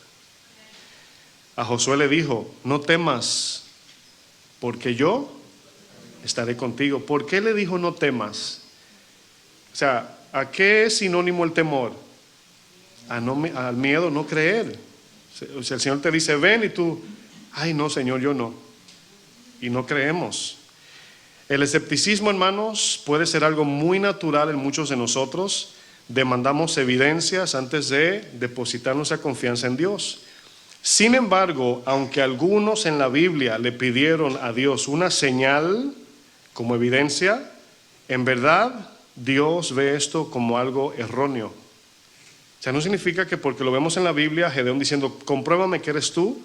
A Josué le dijo, no temas, porque yo estaré contigo. ¿Por qué le dijo no temas? O sea, ¿a qué es sinónimo el temor? Al miedo, no creer. O sea, el Señor te dice, ven, y tú, ay no, Señor, yo no. Y no creemos. El escepticismo, hermanos, puede ser algo muy natural en muchos de nosotros. Demandamos evidencias antes de depositar nuestra confianza en Dios. Sin embargo, aunque algunos en la Biblia le pidieron a Dios una señal como evidencia, en verdad Dios ve esto como algo erróneo. O sea, no significa que porque lo vemos en la Biblia, Gedeón diciendo, compruébame que eres tú,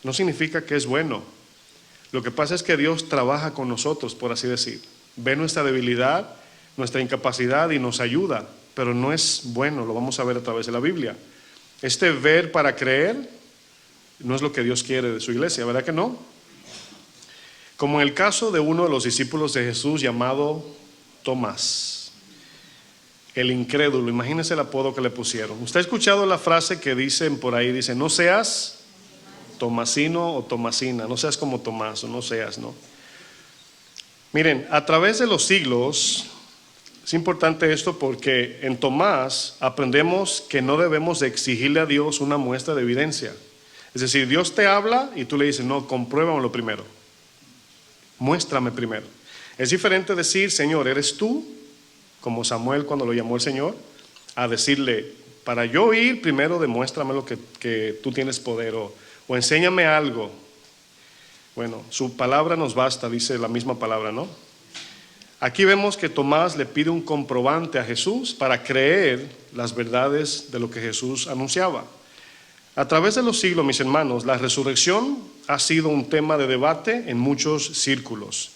no significa que es bueno. Lo que pasa es que Dios trabaja con nosotros, por así decir. Ve nuestra debilidad, nuestra incapacidad y nos ayuda, pero no es bueno, lo vamos a ver a través de la Biblia. Este ver para creer no es lo que Dios quiere de su iglesia, ¿verdad que no? Como en el caso de uno de los discípulos de Jesús llamado Tomás, el incrédulo. Imagínense el apodo que le pusieron. ¿Usted ha escuchado la frase que dicen por ahí? Dice, no seas tomasino o tomasina, no seas como Tomás o no seas, ¿no? Miren, a través de los siglos, es importante esto porque en Tomás aprendemos que no debemos de exigirle a Dios una muestra de evidencia. Es decir, Dios te habla y tú le dices, no, compruébamelo primero. Muéstrame primero. Es diferente decir, Señor, ¿eres tú? Como Samuel cuando lo llamó el Señor, a decirle, para yo ir, primero demuéstrame lo que tú tienes poder o enséñame algo. Bueno, su palabra nos basta, dice la misma palabra, ¿no? Aquí vemos que Tomás le pide un comprobante a Jesús para creer las verdades de lo que Jesús anunciaba. A través de los siglos, mis hermanos, la resurrección ha sido un tema de debate en muchos círculos.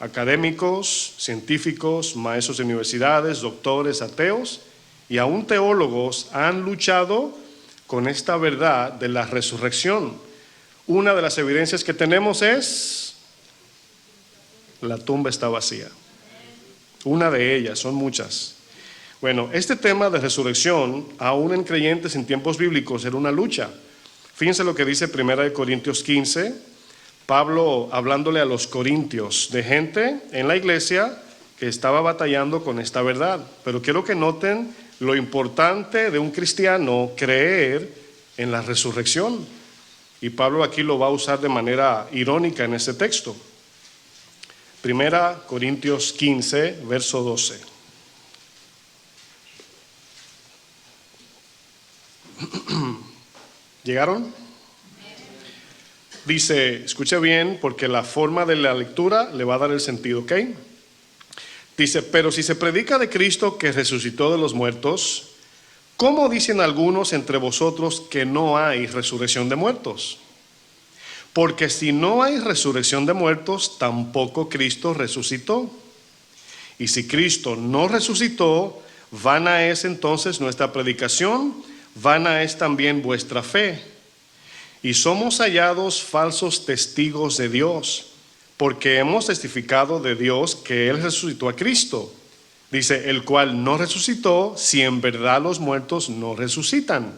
Académicos, científicos, maestros de universidades, doctores, ateos y aún teólogos han luchado con esta verdad de la resurrección. Una de las evidencias que tenemos es la tumba está vacía. Una de ellas, son muchas. Bueno, este tema de resurrección, aún en creyentes en tiempos bíblicos, era una lucha. Fíjense lo que dice 1 Corintios 15, Pablo hablándole a los corintios, de gente en la iglesia que estaba batallando con esta verdad. Pero quiero que noten lo importante de un cristiano creer en la resurrección. Y Pablo aquí lo va a usar de manera irónica en este texto. 1 Corintios 15, verso 12. ¿Llegaron? Dice, escuche bien, porque la forma de la lectura le va a dar el sentido, ¿ok? Dice, pero si se predica de Cristo que resucitó de los muertos, ¿cómo dicen algunos entre vosotros que no hay resurrección de muertos? Porque si no hay resurrección de muertos, tampoco Cristo resucitó. Y si Cristo no resucitó, vana es entonces nuestra predicación, vana es también vuestra fe. Y somos hallados falsos testigos de Dios, porque hemos testificado de Dios que Él resucitó a Cristo. Dice, el cual no resucitó si en verdad los muertos no resucitan.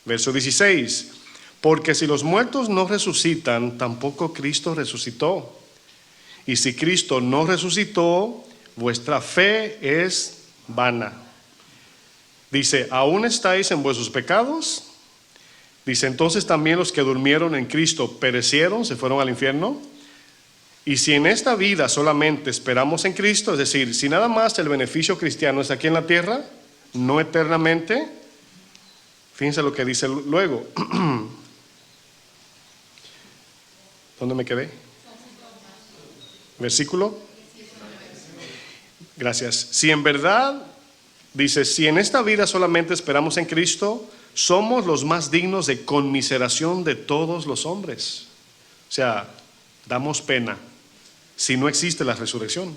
Verso 16. Porque si los muertos no resucitan, tampoco Cristo resucitó. Y si Cristo no resucitó, vuestra fe es vana. Dice, ¿aún estáis en vuestros pecados? Dice, entonces también los que durmieron en Cristo perecieron, se fueron al infierno. Y si en esta vida solamente esperamos en Cristo, es decir, si nada más el beneficio cristiano es aquí en la tierra, no eternamente, fíjense lo que dice luego. ¿Dónde me quedé? Versículo. Gracias. Si en verdad, dice, si en esta vida solamente esperamos en Cristo, somos los más dignos de conmiseración de todos los hombres. O sea, damos pena si no existe la resurrección.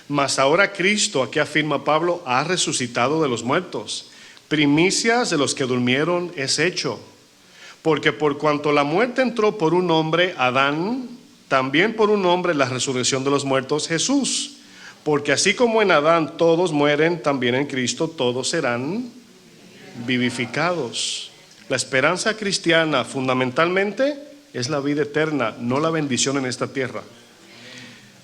Mas ahora Cristo, aquí afirma Pablo, ha resucitado de los muertos. Primicias de los que durmieron es hecho. Porque por cuanto la muerte entró por un hombre, Adán, también por un hombre la resurrección de los muertos, Jesús. Porque así como en Adán todos mueren, también en Cristo todos serán vivificados. La esperanza cristiana fundamentalmente es la vida eterna, no la bendición en esta tierra.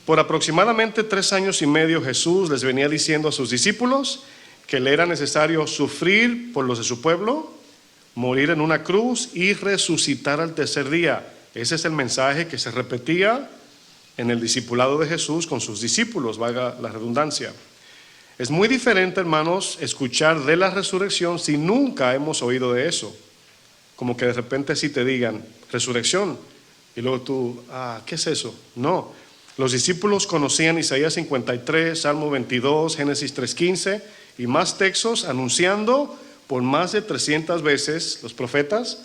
Por aproximadamente 3 años y medio Jesús les venía diciendo a sus discípulos que le era necesario sufrir por los de su pueblo, morir en una cruz y resucitar al tercer día. Ese es el mensaje que se repetía en el discipulado de Jesús con sus discípulos, valga la redundancia. Es muy diferente, hermanos, escuchar de la resurrección si nunca hemos oído de eso. Como que de repente si te digan, resurrección, y luego tú, ¿qué es eso? No, los discípulos conocían Isaías 53, Salmo 22, Génesis 3:15 y más textos anunciando por más de 300 veces los profetas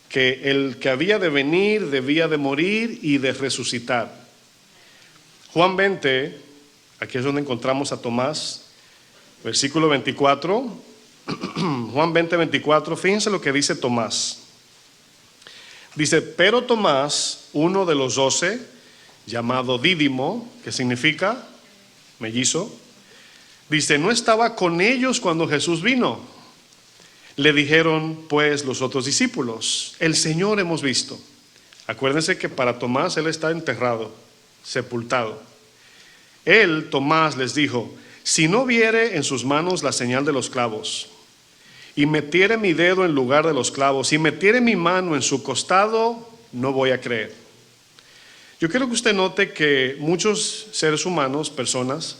que el que había de venir debía de morir y de resucitar. Juan 20, aquí es donde encontramos a Tomás, versículo 24, Juan 20, 24, fíjense lo que dice Tomás. Dice, pero Tomás, uno de los 12, llamado Dídimo, que significa mellizo, dice, no estaba con ellos cuando Jesús vino. Le dijeron pues los otros discípulos, el Señor hemos visto. Acuérdense que para Tomás él está enterrado, sepultado. Él, Tomás, les dijo, si no viere en sus manos la señal de los clavos, y metiere mi dedo en lugar de los clavos, y metiere mi mano en su costado, no voy a creer. Yo quiero que usted note que muchos seres humanos, personas,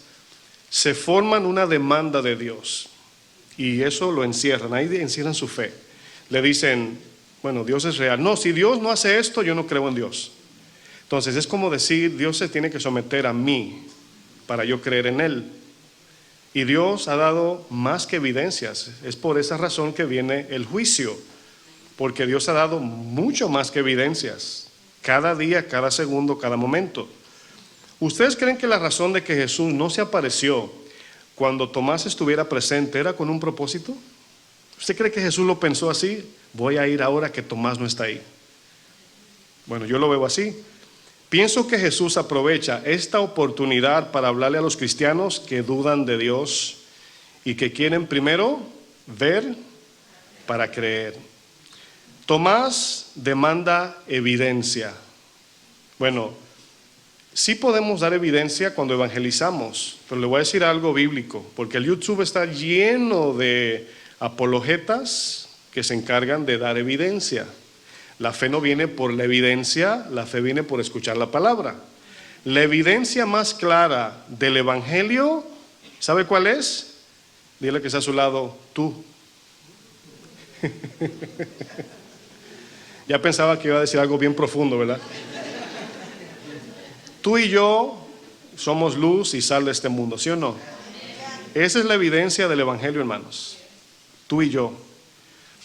se forman una demanda de Dios, y eso lo encierran, ahí encierran su fe. Le dicen, bueno, Dios es real. No, si Dios no hace esto, yo no creo en Dios. Entonces es como decir, Dios se tiene que someter a mí para yo creer en Él. Y Dios ha dado más que evidencias. Es por esa razón que viene el juicio, porque Dios ha dado mucho más que evidencias, cada día, cada segundo, cada momento. ¿Ustedes creen que la razón de que Jesús no se apareció cuando Tomás estuviera presente era con un propósito? ¿Usted cree que Jesús lo pensó así? Voy a ir ahora que Tomás no está ahí. Bueno, yo lo veo así. Pienso que Jesús aprovecha esta oportunidad para hablarle a los cristianos que dudan de Dios y que quieren primero ver para creer. Tomás demanda evidencia. Bueno, sí podemos dar evidencia cuando evangelizamos, pero le voy a decir algo bíblico, porque el YouTube está lleno de apologetas que se encargan de dar evidencia. La fe no viene por la evidencia, la fe viene por escuchar la palabra. La evidencia más clara del evangelio, ¿sabe cuál es? Dile que está a su lado, tú. Ya pensaba que iba a decir algo bien profundo, ¿verdad? Tú y yo somos luz y sal de este mundo, ¿sí o no? Esa es la evidencia del evangelio, hermanos. Tú y yo.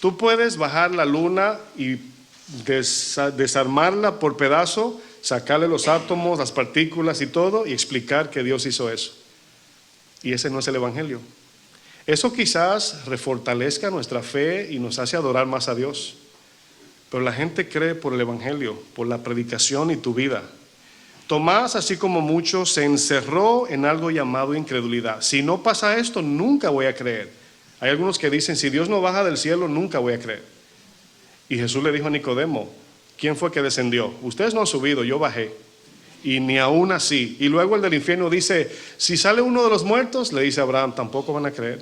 Tú puedes bajar la luna y desarmarla por pedazo, sacarle los átomos, las partículas y todo, y explicar que Dios hizo eso. Y ese no es el evangelio. Eso quizás refortalezca nuestra fe y nos hace adorar más a Dios. Pero la gente cree por el evangelio, por la predicación y tu vida. Tomás, así como muchos, se encerró en algo llamado incredulidad. Si no pasa esto, nunca voy a creer. Hay algunos que dicen, si Dios no baja del cielo, nunca voy a creer. Y Jesús le dijo a Nicodemo, ¿quién fue que descendió? Ustedes no han subido, yo bajé. Y ni aún así. Y luego el del infierno dice, si sale uno de los muertos, le dice a Abraham, tampoco van a creer.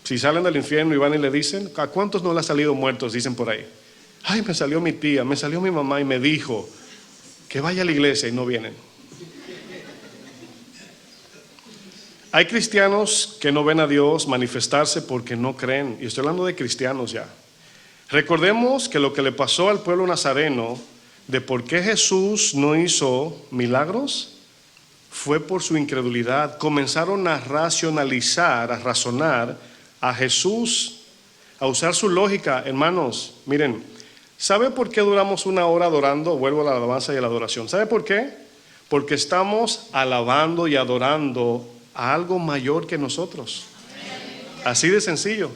Si salen del infierno y van y le dicen, ¿a cuántos no le ha salido muertos? Dicen por ahí. Ay, me salió mi tía, me salió mi mamá y me dijo que vaya a la iglesia y no vienen. Hay cristianos que no ven a Dios manifestarse porque no creen. Y estoy hablando de cristianos ya. Recordemos que lo que le pasó al pueblo nazareno de por qué Jesús no hizo milagros fue por su incredulidad. Comenzaron a racionalizar, a razonar a Jesús, a usar su lógica. Hermanos, miren, ¿sabe por qué duramos 1 hora adorando? Vuelvo a la alabanza y a la adoración. ¿Sabe por qué? porque estamos alabando y adorando a algo mayor que nosotros. Así de sencillo,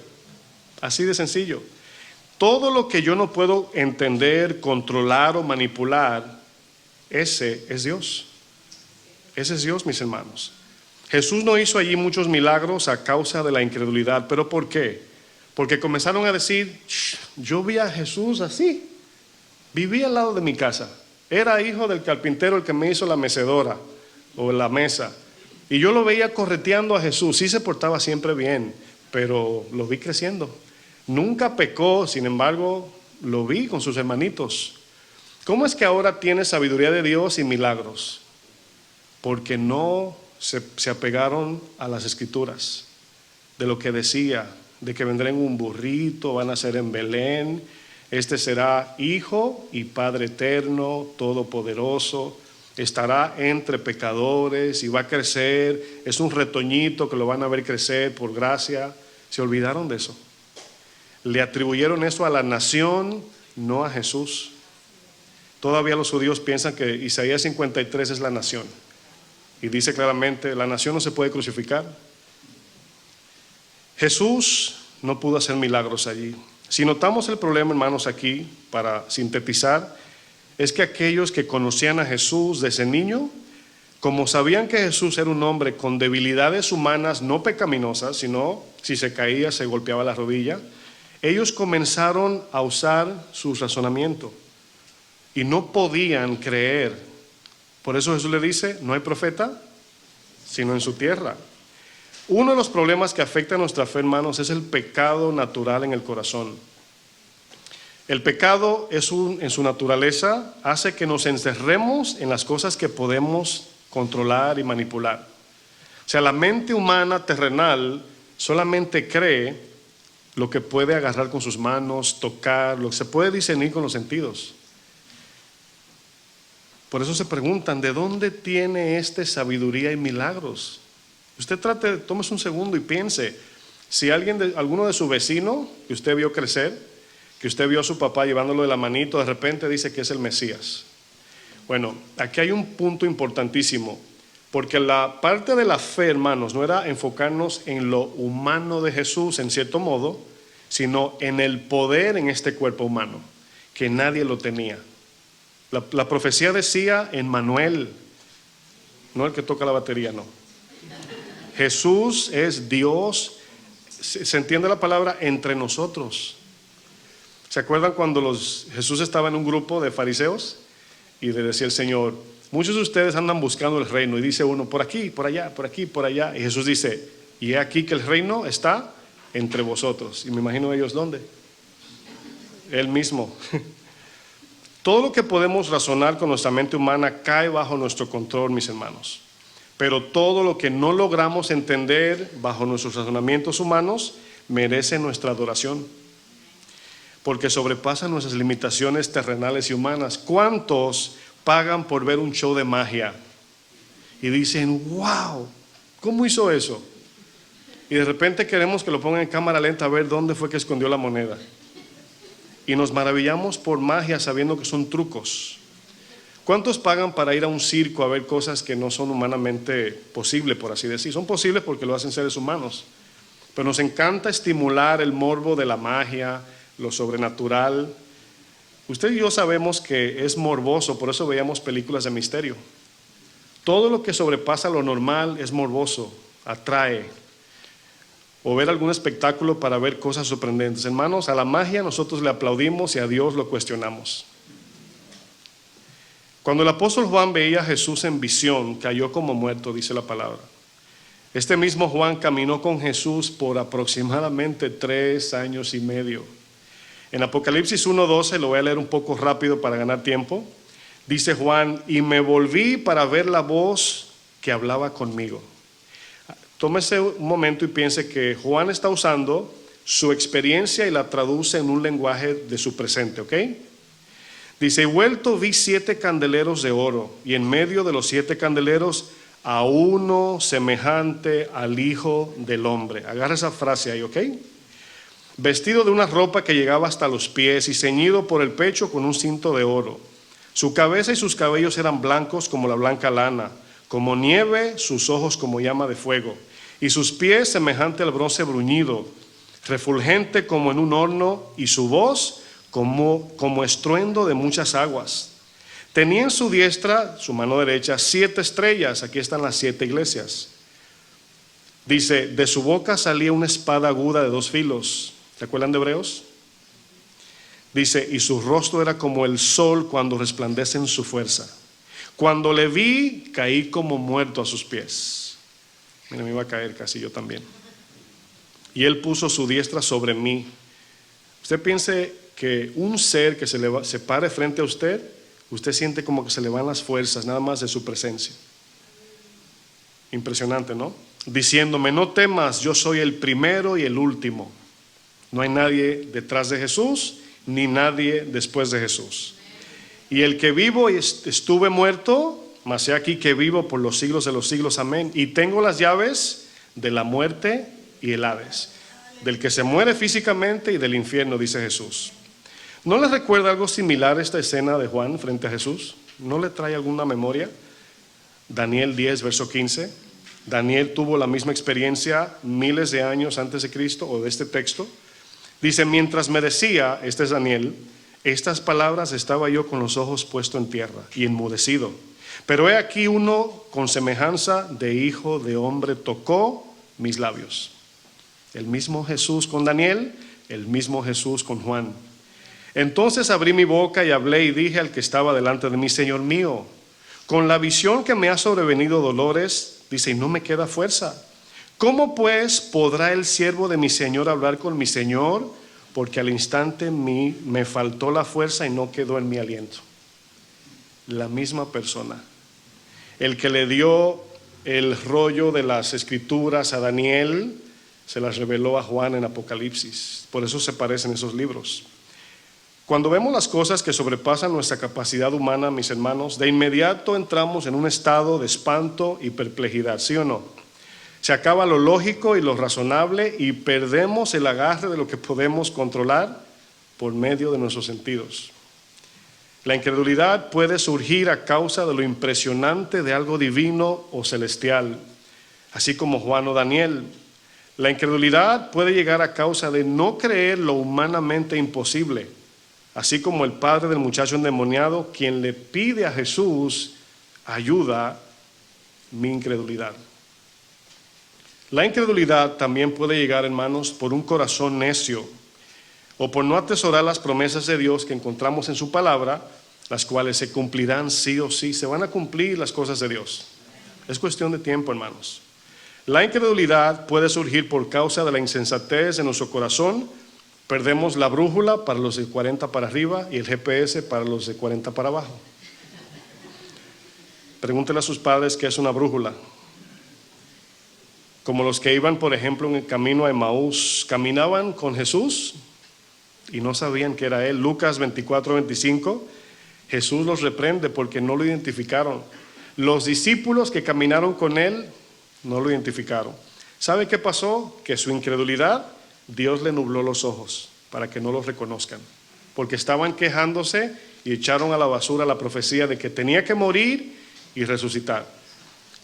así de sencillo. Todo lo que yo no puedo entender, controlar o manipular, ese es Dios. Ese es Dios, mis hermanos. Jesús no hizo allí muchos milagros a causa de la incredulidad. ¿Pero por qué? Porque comenzaron a decir, yo vi a Jesús así. Vivía al lado de mi casa. Era hijo del carpintero el que me hizo la mecedora o la mesa. Y yo lo veía correteando a Jesús. Sí se portaba siempre bien, pero lo vi creciendo. Nunca pecó, sin embargo, lo vi con sus hermanitos. ¿Cómo es que ahora tiene sabiduría de Dios y milagros? Porque no se apegaron a las escrituras, de lo que decía, de que vendrá en un burrito, van a ser en Belén, este será hijo y padre eterno, todopoderoso, estará entre pecadores y va a crecer, es un retoñito que lo van a ver crecer por gracia. Se olvidaron de eso. Le atribuyeron eso a la nación, no a Jesús. Todavía los judíos piensan que Isaías 53 es la nación. Y dice claramente, la nación no se puede crucificar. Jesús no pudo hacer milagros allí. Si notamos el problema, hermanos, aquí, para sintetizar, es que aquellos que conocían a Jesús desde niño, como sabían que Jesús era un hombre con debilidades humanas no pecaminosas, sino si se caía, se golpeaba la rodilla, ellos comenzaron a usar su razonamiento y no podían creer. Por eso Jesús le dice, no hay profeta sino en su tierra. Uno de los problemas que afecta a nuestra fe, hermanos, es el pecado natural en el corazón. El pecado en su naturaleza hace que nos encerremos en las cosas que podemos controlar y manipular. O sea, la mente humana terrenal solamente cree lo que puede agarrar con sus manos, tocar, lo que se puede discernir con los sentidos. Por eso se preguntan, ¿de dónde tiene sabiduría y milagros? Usted tómese un segundo y piense, si alguno de su vecino que usted vio crecer, que usted vio a su papá llevándolo de la manito, de repente dice que es el Mesías. Bueno, aquí hay un punto importantísimo, porque la parte de la fe, hermanos, no era enfocarnos en lo humano de Jesús, en cierto modo, sino en el poder en este cuerpo humano, que nadie lo tenía. La profecía decía en Manuel, no el que toca la batería, no. Jesús es Dios, se entiende la palabra entre nosotros. ¿Se acuerdan cuando Jesús estaba en un grupo de fariseos? Y le decía el Señor, muchos de ustedes andan buscando el reino. Y dice uno, por aquí, por allá, por aquí, por allá. Y Jesús dice, y he aquí que el reino está entre vosotros. Y me imagino ellos, ¿dónde? Él mismo. Todo lo que podemos razonar con nuestra mente humana cae bajo nuestro control, mis hermanos. Pero todo lo que no logramos entender bajo nuestros razonamientos humanos merece nuestra adoración, porque sobrepasa nuestras limitaciones terrenales y humanas. ¿Cuántos pagan por ver un show de magia? Y dicen, wow, ¿cómo hizo eso? Y de repente queremos que lo pongan en cámara lenta a ver dónde fue que escondió la moneda. Y nos maravillamos por magia sabiendo que son trucos. ¿Cuántos pagan para ir a un circo a ver cosas que no son humanamente posibles, por así decir? Son posibles porque lo hacen seres humanos. Pero nos encanta estimular el morbo de la magia, lo sobrenatural. Usted y yo sabemos que es morboso, por eso veíamos películas de misterio. Todo lo que sobrepasa lo normal es morboso, atrae. O ver algún espectáculo para ver cosas sorprendentes. Hermanos, a la magia nosotros le aplaudimos y a Dios lo cuestionamos. Cuando el apóstol Juan veía a Jesús en visión, cayó como muerto, dice la palabra. Este mismo Juan caminó con Jesús por aproximadamente 3 años y medio. En Apocalipsis 1:12, lo voy a leer un poco rápido para ganar tiempo, dice Juan, y me volví para ver la voz que hablaba conmigo. Tómese un momento y piense que Juan está usando su experiencia y la traduce en un lenguaje de su presente, ¿ok? Dice, y vuelto vi 7 candeleros de oro, y en medio de los 7 candeleros a uno semejante al Hijo del Hombre. Agarra esa frase ahí, ¿ok? Vestido de una ropa que llegaba hasta los pies y ceñido por el pecho con un cinto de oro. Su cabeza y sus cabellos eran blancos como la blanca lana, como nieve, sus ojos como llama de fuego, y sus pies semejante al bronce bruñido, refulgente como en un horno, y su voz como estruendo de muchas aguas. Tenía en su diestra, su mano derecha, 7 estrellas. Aquí están las 7 iglesias. Dice, de su boca salía una espada aguda de 2 filos. ¿Se acuerdan de Hebreos? Dice, y su rostro era como el sol cuando resplandece en su fuerza. Cuando le vi, caí como muerto a sus pies. Mira, me iba a caer casi yo también. Y él puso su diestra sobre mí. Usted piense que un ser que se pare frente a usted, usted siente como que se le van las fuerzas nada más de su presencia. Impresionante, ¿no? Diciéndome, no temas, yo soy el primero y el último. No hay nadie detrás de Jesús, ni nadie después de Jesús. Y el que vivo y estuve muerto, mas he aquí que vivo por los siglos de los siglos, amén. Y tengo las llaves de la muerte y el Hades, del que se muere físicamente y del infierno, dice Jesús. ¿No les recuerda algo similar esta escena de Juan frente a Jesús? ¿No le trae alguna memoria? Daniel 10, verso 15. Daniel tuvo la misma experiencia miles de años antes de Cristo, o de este texto. Dice, mientras me decía, este es Daniel, estas palabras estaba yo con los ojos puestos en tierra y enmudecido. Pero he aquí uno con semejanza de hijo de hombre tocó mis labios. El mismo Jesús con Daniel, el mismo Jesús con Juan. Entonces abrí mi boca y hablé y dije al que estaba delante de mí, Señor mío, con la visión que me ha sobrevenido dolores, dice, y no me queda fuerza. ¿Cómo pues podrá el siervo de mi Señor hablar con mi Señor? Porque al instante me faltó la fuerza y no quedó en mi aliento. La misma persona. El que le dio el rollo de las escrituras a Daniel, se las reveló a Juan en Apocalipsis. Por eso se parecen esos libros. Cuando vemos las cosas que sobrepasan nuestra capacidad humana, mis hermanos, de inmediato entramos en un estado de espanto y perplejidad, ¿sí o no? Se acaba lo lógico y lo razonable y perdemos el agarre de lo que podemos controlar por medio de nuestros sentidos. La incredulidad puede surgir a causa de lo impresionante de algo divino o celestial, así como Juan o Daniel. La incredulidad puede llegar a causa de no creer lo humanamente imposible, así como el padre del muchacho endemoniado, quien le pide a Jesús, ayuda mi incredulidad. La incredulidad también puede llegar, hermanos, por un corazón necio o por no atesorar las promesas de Dios que encontramos en su palabra, las cuales se cumplirán sí o sí. Se van a cumplir las cosas de Dios. Es cuestión de tiempo, hermanos. La incredulidad puede surgir por causa de la insensatez de nuestro corazón. Perdemos la brújula para los de 40 para arriba y el GPS para los de 40 para abajo. Pregúntenle a sus padres qué es una brújula. Como los que iban, por ejemplo, en el camino a Emaús, caminaban con Jesús y no sabían que era Él. Lucas 24, 25, Jesús los reprende porque no lo identificaron. Los discípulos que caminaron con Él no lo identificaron. ¿Sabe qué pasó? Que su incredulidad, Dios le nubló los ojos para que no los reconozcan. Porque estaban quejándose y echaron a la basura la profecía de que tenía que morir y resucitar.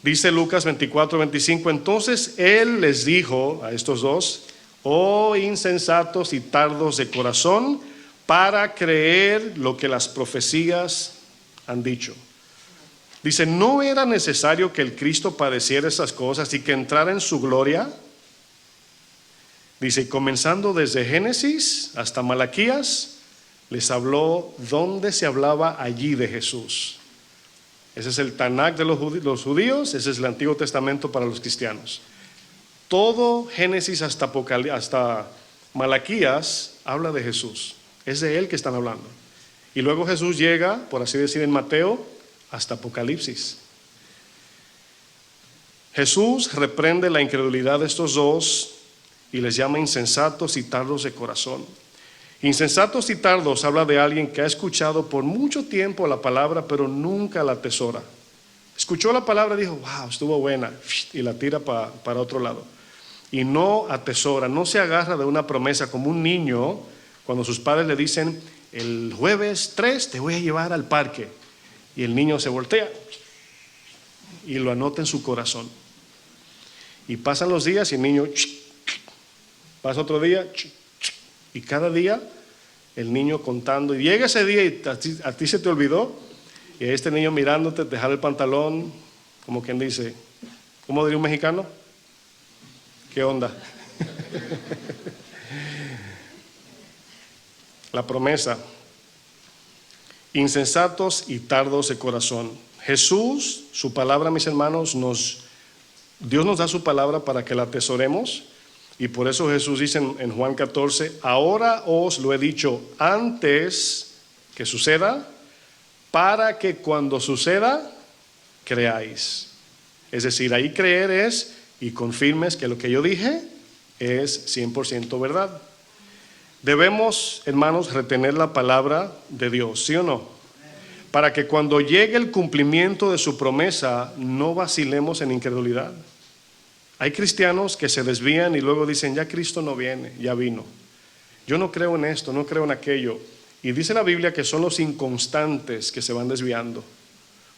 Dice Lucas 24, 25, entonces Él les dijo a estos dos, oh insensatos y tardos de corazón, para creer lo que las profecías han dicho. Dice, ¿no era necesario que el Cristo padeciera esas cosas y que entrara en su gloria? Dice, comenzando desde Génesis hasta Malaquías, les habló donde se hablaba allí de Jesús. Ese es el Tanakh de los judíos, ese es el Antiguo Testamento para los cristianos. Todo Génesis hasta Malaquías habla de Jesús. Es de Él que están hablando. Y luego Jesús llega, por así decir, en Mateo, hasta Apocalipsis. Jesús reprende la incredulidad de estos dos y les llama insensatos y tardos de corazón. Insensatos y tardos habla de alguien que ha escuchado por mucho tiempo la palabra, pero nunca la atesora. Escuchó la palabra y dijo, wow, estuvo buena, y la tira para otro lado. Y no atesora, no se agarra de una promesa como un niño cuando sus padres le dicen, el jueves 3 te voy a llevar al parque. Y el niño se voltea y lo anota en su corazón. Y pasan los días y el niño pasa otro día y cada día el niño contando. Y llega ese día y a ti se te olvidó y este niño mirándote, te jala el pantalón, como quien dice, ¿cómo diría un mexicano? ¿Qué onda? La promesa. Insensatos y tardos de corazón. Jesús, su palabra, mis hermanos, Dios nos da su palabra para que la atesoremos. Y por eso Jesús dice en Juan 14, ahora os lo he dicho antes que suceda, para que cuando suceda, creáis. Es decir, ahí creer es y confirmes que lo que yo dije es 100% verdad. Debemos, hermanos, retener la palabra de Dios, ¿sí o no? Para que cuando llegue el cumplimiento de su promesa, no vacilemos en incredulidad. Hay cristianos que se desvían y luego dicen, ya Cristo no viene, ya vino. Yo no creo en esto, no creo en aquello. Y dice la Biblia que son los inconstantes que se van desviando.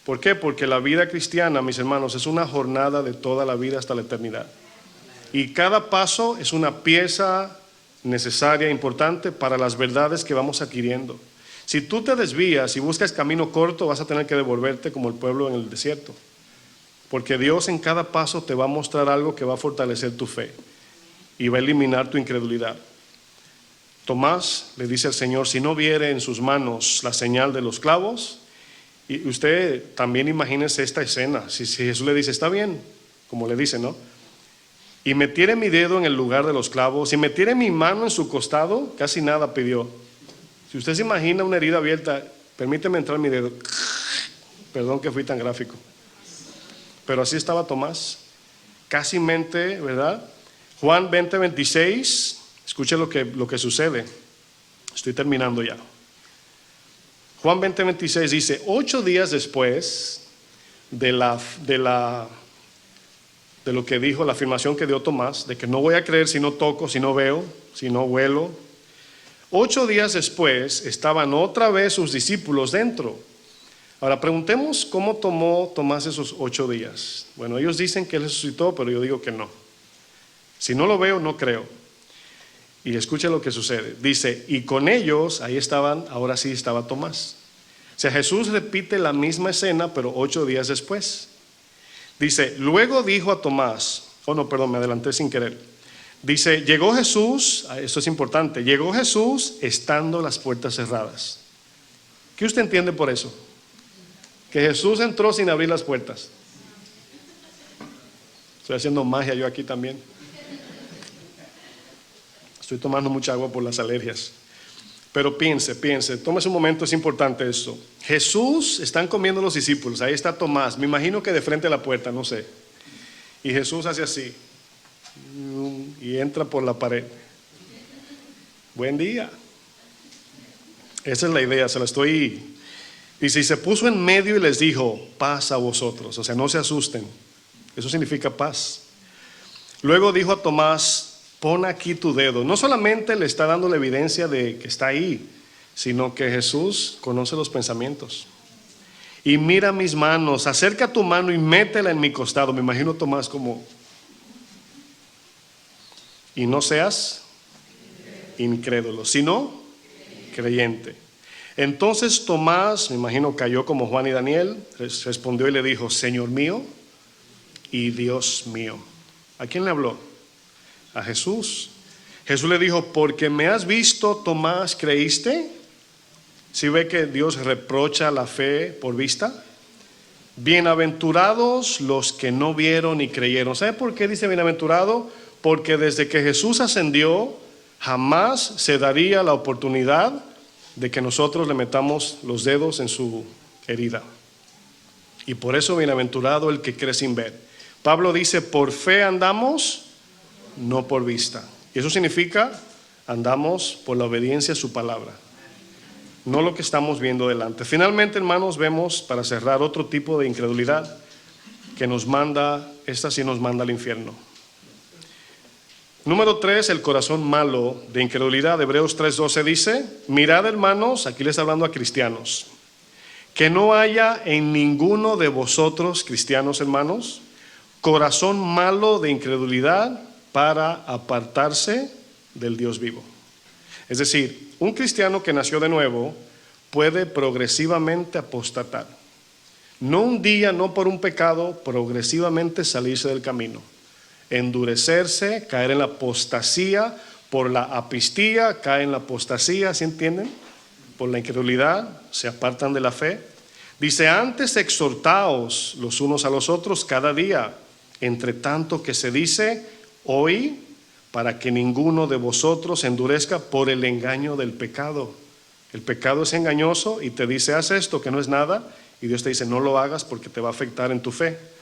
¿Por qué? Porque la vida cristiana, mis hermanos, es una jornada de toda la vida hasta la eternidad. Y cada paso es una pieza necesaria, importante para las verdades que vamos adquiriendo. Si tú te desvías y buscas camino corto, vas a tener que devolverte como el pueblo en el desierto. Porque Dios en cada paso te va a mostrar algo que va a fortalecer tu fe y va a eliminar tu incredulidad. Tomás le dice al Señor, si no viere en sus manos la señal de los clavos, y usted también imagínese esta escena, si Jesús le dice, está bien, como le dice, ¿no? Y metiere mi dedo en el lugar de los clavos, y metiere mi mano en su costado, casi nada pidió. Si usted se imagina una herida abierta, permíteme entrar mi dedo. Perdón que fui tan gráfico. Pero así estaba Tomás, casi mente, ¿verdad? Juan 20:26, escuche lo que sucede. Estoy terminando ya. Juan 20:26 dice, 8 días después de lo que dijo, la afirmación que dio Tomás, de que no voy a creer si no toco, si no veo, si no huelo. 8 días después estaban otra vez sus discípulos dentro. Ahora preguntemos cómo tomó Tomás esos 8 días. Bueno, ellos dicen que él resucitó, pero yo digo que no. Si no lo veo, no creo. Y escuchen lo que sucede. Dice, y con ellos, ahí estaban, ahora sí estaba Tomás. O sea, Jesús repite la misma escena, pero 8 días después. Dice, luego dijo a Tomás, me adelanté sin querer. Dice, llegó Jesús, esto es importante, llegó Jesús estando las puertas cerradas. ¿Qué usted entiende por eso? Que Jesús entró sin abrir las puertas. Estoy haciendo magia yo aquí también. Estoy tomando mucha agua por las alergias. Pero piense, tómese un momento, es importante esto. Jesús, están comiendo los discípulos, ahí está Tomás, me imagino que de frente a la puerta, no sé. Y Jesús hace así, y entra por la pared. Buen día. Esa es la idea, se la estoy... Dice, y se puso en medio y les dijo, paz a vosotros, o sea, no se asusten. Eso significa paz. Luego dijo a Tomás, pon aquí tu dedo. No solamente le está dando la evidencia de que está ahí, sino que Jesús conoce los pensamientos. Y mira mis manos, acerca tu mano y métela en mi costado. Me imagino Tomás como, y no seas incrédulo, sino creyente. Entonces Tomás, me imagino, cayó como Juan y Daniel, respondió y le dijo, Señor mío y Dios mío. ¿A quién le habló? A Jesús. Jesús le dijo, porque me has visto, Tomás, ¿creíste? ¿Sí ve que Dios reprocha la fe por vista? Bienaventurados los que no vieron y creyeron. ¿Sabe por qué dice bienaventurado? Porque desde que Jesús ascendió, jamás se daría la oportunidad de que nosotros le metamos los dedos en su herida. Y por eso bienaventurado el que cree sin ver. Pablo dice, por fe andamos, no por vista. Y eso significa, andamos por la obediencia a su palabra, no lo que estamos viendo delante. Finalmente, hermanos, vemos, para cerrar, otro tipo de incredulidad que nos manda, esta sí nos manda al infierno. Número 3, el corazón malo de incredulidad. Hebreos 3:12 dice: mirad, hermanos, aquí le está hablando a cristianos, que no haya en ninguno de vosotros, cristianos hermanos, corazón malo de incredulidad para apartarse del Dios vivo. Es decir, un cristiano que nació de nuevo puede progresivamente apostatar. No un día, no por un pecado, progresivamente salirse del camino. Endurecerse, caer en la apostasía, por la apistía, cae en la apostasía, ¿sí entienden? Por la incredulidad, se apartan de la fe. Dice: antes exhortaos los unos a los otros cada día, entre tanto que se dice hoy, para que ninguno de vosotros endurezca por el engaño del pecado. El pecado es engañoso y te dice: haz esto que no es nada, y Dios te dice: no lo hagas porque te va a afectar en tu fe.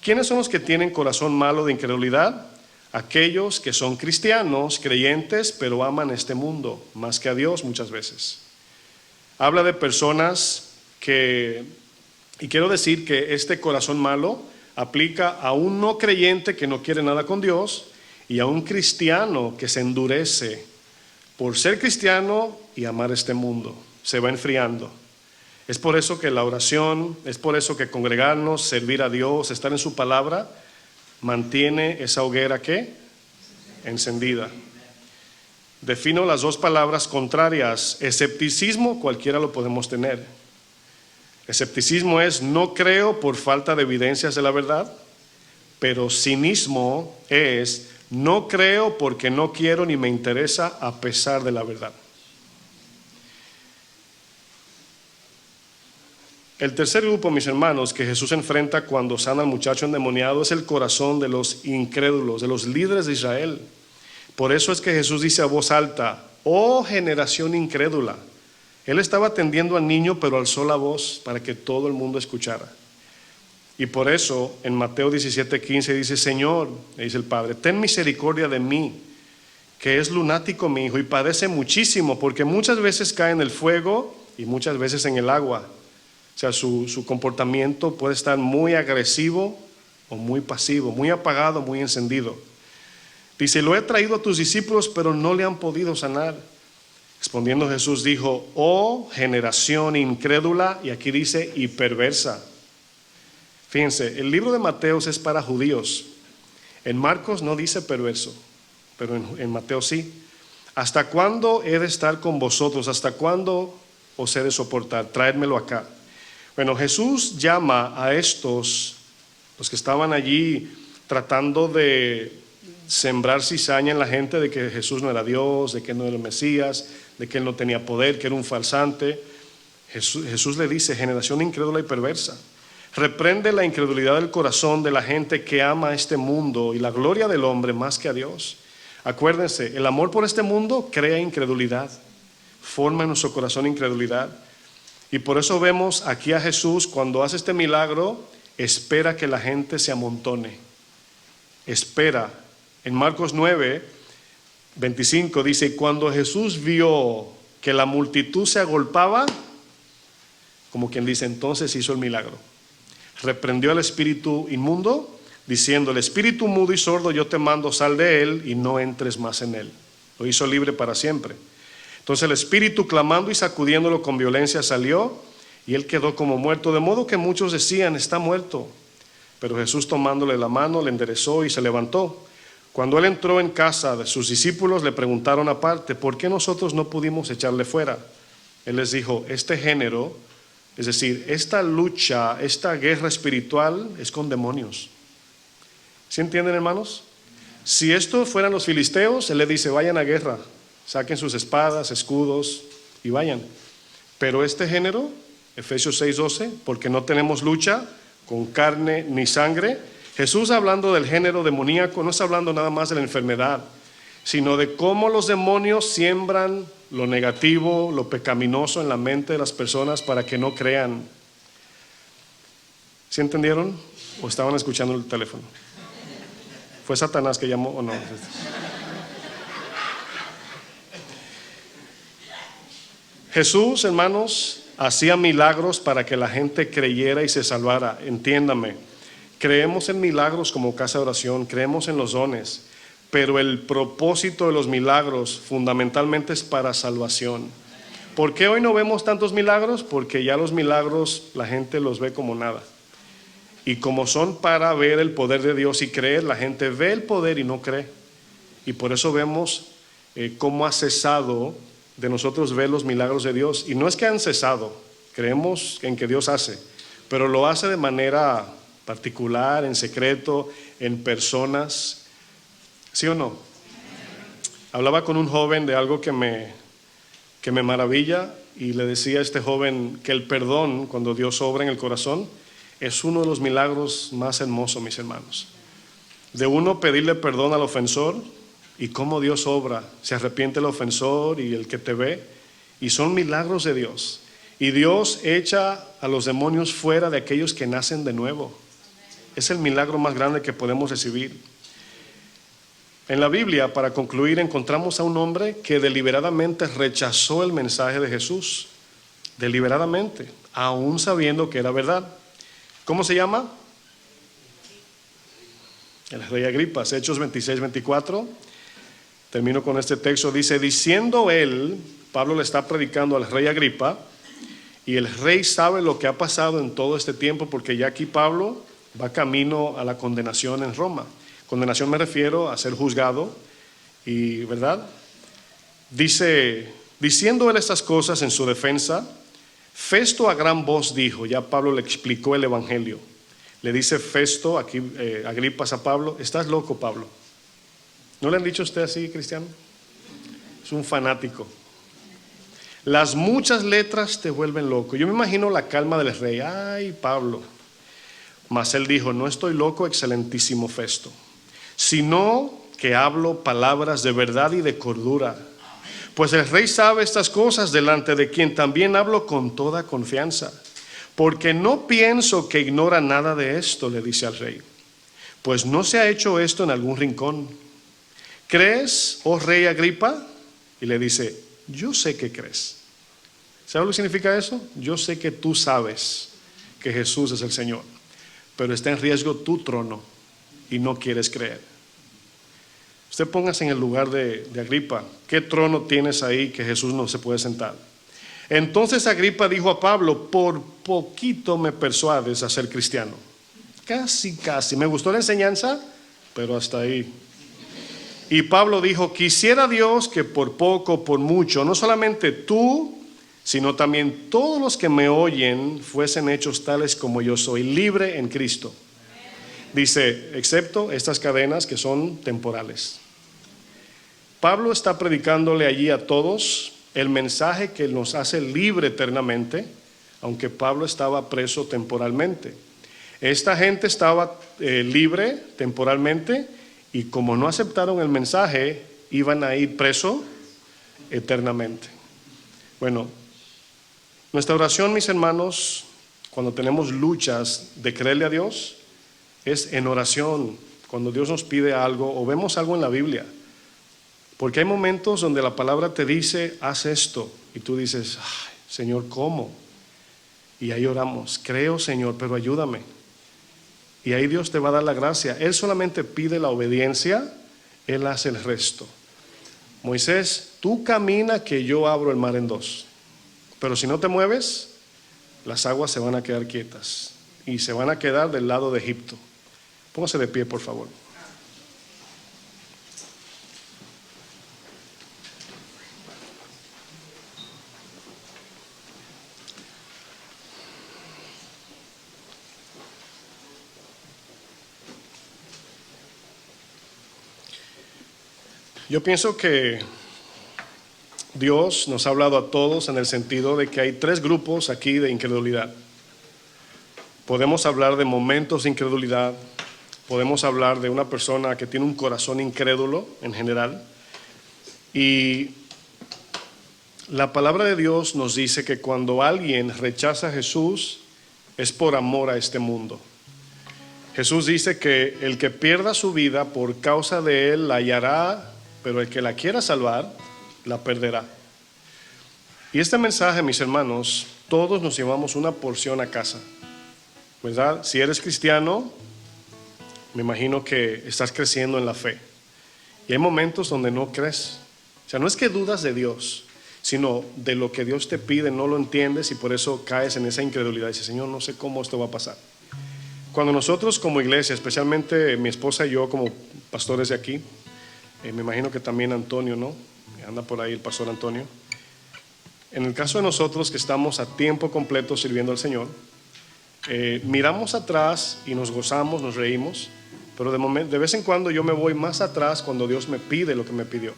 ¿Quiénes son los que tienen corazón malo de incredulidad? Aquellos que son cristianos, creyentes, pero aman este mundo más que a Dios muchas veces. Habla de personas que, y quiero decir que este corazón malo aplica a un no creyente que no quiere nada con Dios y a un cristiano que se endurece por ser cristiano y amar este mundo. Se va enfriando. Es por eso que la oración, es por eso que congregarnos, servir a Dios, estar en su palabra, mantiene esa hoguera ¿qué? Encendida. Defino las dos palabras contrarias. Escepticismo, cualquiera lo podemos tener. Escepticismo es: no creo por falta de evidencias de la verdad. Pero cinismo es: no creo porque no quiero ni me interesa a pesar de la verdad. El tercer grupo, mis hermanos, que Jesús enfrenta cuando sana al muchacho endemoniado es el corazón de los incrédulos, de los líderes de Israel. Por eso es que Jesús dice a voz alta: oh generación incrédula. Él estaba atendiendo al niño, pero alzó la voz para que todo el mundo escuchara. Y por eso en Mateo 17:15 dice: Señor, le dice el padre, ten misericordia de mí, que es lunático mi hijo y padece muchísimo, porque muchas veces cae en el fuego y muchas veces en el agua. O sea, su comportamiento puede estar muy agresivo o muy pasivo, muy apagado, muy encendido. Dice: lo he traído a tus discípulos, pero no le han podido sanar. Respondiendo Jesús dijo: oh generación incrédula, y aquí dice: y perversa. Fíjense, el libro de Mateos es para judíos. En Marcos no dice perverso, pero en Mateo sí. ¿Hasta cuándo he de estar con vosotros? ¿Hasta cuándo os he de soportar? Traédmelo acá. Bueno, Jesús llama a estos, los que estaban allí tratando de sembrar cizaña en la gente de que Jesús no era Dios, de que no era el Mesías, de que él no tenía poder, que era un falsante. Jesús le dice: generación incrédula y perversa. Reprende la incredulidad del corazón de la gente que ama a este mundo y la gloria del hombre más que a Dios. Acuérdense, el amor por este mundo crea incredulidad, forma en nuestro corazón incredulidad. Y por eso vemos aquí a Jesús, cuando hace este milagro, espera que la gente se amontone. Espera. En Marcos 9:25 dice: cuando Jesús vio que la multitud se agolpaba, como quien dice, entonces hizo el milagro. Reprendió al espíritu inmundo, diciendo: el espíritu mudo y sordo yo te mando, sal de él y no entres más en él. Lo hizo libre para siempre. Entonces el espíritu, clamando y sacudiéndolo con violencia, salió, y él quedó como muerto, de modo que muchos decían: está muerto. Pero Jesús, tomándole la mano, le enderezó y se levantó. Cuando él entró en casa de sus discípulos, le preguntaron aparte: ¿por qué nosotros no pudimos echarle fuera? Él les dijo: este género, es decir, esta lucha, esta guerra espiritual es con demonios. ¿Sí entienden, hermanos? Si estos fueran los filisteos, él les dice: vayan a guerra, saquen sus espadas, escudos y vayan. Pero este género, Efesios 6:12, porque no tenemos lucha con carne ni sangre. Jesús, hablando del género demoníaco, no está hablando nada más de la enfermedad, sino de cómo los demonios siembran lo negativo, lo pecaminoso en la mente de las personas para que no crean. ¿Sí entendieron? ¿O estaban escuchando el teléfono? ¿Fue Satanás que llamó o no? Jesús, hermanos, hacía milagros para que la gente creyera y se salvara. Entiéndame, creemos en milagros como casa de oración, creemos en los dones, pero el propósito de los milagros fundamentalmente es para salvación. ¿Por qué hoy no vemos tantos milagros? Porque ya los milagros la gente los ve como nada. Y como son para ver el poder de Dios y creer, la gente ve el poder y no cree. Y por eso vemos cómo ha cesado de nosotros ver los milagros de Dios. Y no es que han cesado, creemos en que Dios hace, pero lo hace de manera particular, en secreto, en personas. ¿Sí o no? Hablaba con un joven de algo que me maravilla, y le decía a este joven que el perdón, cuando Dios obra en el corazón, es uno de los milagros más hermosos, mis hermanos. De uno pedirle perdón al ofensor y cómo Dios obra, se arrepiente el ofensor y el que te ve, y son milagros de Dios. Y Dios echa a los demonios fuera de aquellos que nacen de nuevo. Es el milagro más grande que podemos recibir. En la Biblia, para concluir, encontramos a un hombre que deliberadamente rechazó el mensaje de Jesús. Deliberadamente, aún sabiendo que era verdad. ¿Cómo se llama? El rey Agripa. Hechos 26-24. Termino con este texto. Dice, diciendo él, Pablo le está predicando al rey Agripa, y el rey sabe lo que ha pasado en todo este tiempo, porque ya aquí Pablo va camino a la condenación en Roma. Condenación me refiero a ser juzgado, y ¿verdad? Dice, diciendo él estas cosas en su defensa, Festo a gran voz dijo, ya Pablo le explicó el evangelio. Le dice Festo, aquí Agripas a Pablo, estás loco, Pablo. ¿No le han dicho a usted así, cristiano? Es un fanático. Las muchas letras te vuelven loco. Yo me imagino la calma del rey. Ay, Pablo. Mas él dijo, no estoy loco, excelentísimo Festo, sino que hablo palabras de verdad y de cordura. Pues el rey sabe estas cosas, delante de quien también hablo con toda confianza. Porque no pienso que ignora nada de esto, le dice al rey. Pues no se ha hecho esto en algún rincón. ¿Crees, oh rey Agripa? Y le dice, yo sé que crees. ¿Sabes lo que significa eso? Yo sé que tú sabes que Jesús es el Señor, pero está en riesgo tu trono y no quieres creer. Usted póngase en el lugar de Agripa. ¿Qué trono tienes ahí que Jesús no se puede sentar? Entonces Agripa dijo a Pablo, por poquito me persuades a ser cristiano. Casi, casi. Me gustó la enseñanza, pero hasta ahí. Y Pablo dijo, quisiera Dios que por poco, por mucho, no solamente tú, sino también todos los que me oyen fuesen hechos tales como yo soy, libre en Cristo. Dice, excepto estas cadenas que son temporales. Pablo está predicándole allí a todos el mensaje que nos hace libre eternamente, aunque Pablo estaba preso temporalmente. Esta gente estaba libre temporalmente, y como no aceptaron el mensaje, iban a ir preso eternamente. Bueno, nuestra oración, mis hermanos, cuando tenemos luchas de creerle a Dios, es en oración, cuando Dios nos pide algo o vemos algo en la Biblia. Porque hay momentos donde la palabra te dice, haz esto, y tú dices, ay, Señor, ¿cómo? Y ahí oramos, creo, Señor, pero ayúdame. Y ahí Dios te va a dar la gracia. Él solamente pide la obediencia, Él hace el resto. Moisés, tú camina que yo abro el mar en dos. Pero si no te mueves, las aguas se van a quedar quietas y se van a quedar del lado de Egipto. Póngase de pie, por favor. Yo pienso que Dios nos ha hablado a todos en el sentido de que hay tres grupos aquí de incredulidad. Podemos hablar de momentos de incredulidad, podemos hablar de una persona que tiene un corazón incrédulo en general, y la palabra de Dios nos dice que cuando alguien rechaza a Jesús es por amor a este mundo. Jesús dice que el que pierda su vida por causa de él la hallará, pero el que la quiera salvar, la perderá. Y este mensaje, mis hermanos, todos nos llevamos una porción a casa, ¿verdad? Si eres cristiano, me imagino que estás creciendo en la fe. Y hay momentos donde no crees. O sea, no es que dudas de Dios, sino de lo que Dios te pide, no lo entiendes y por eso caes en esa incredulidad. Dices, Señor, no sé cómo esto va a pasar. Cuando nosotros como iglesia, especialmente mi esposa y yo como pastores de aquí, me imagino que también Antonio, ¿no? Anda por ahí el pastor Antonio. En el caso de nosotros que estamos a tiempo completo sirviendo al Señor, miramos atrás y nos gozamos, nos reímos, pero de vez en cuando yo me voy más atrás cuando Dios me pide lo que me pidió.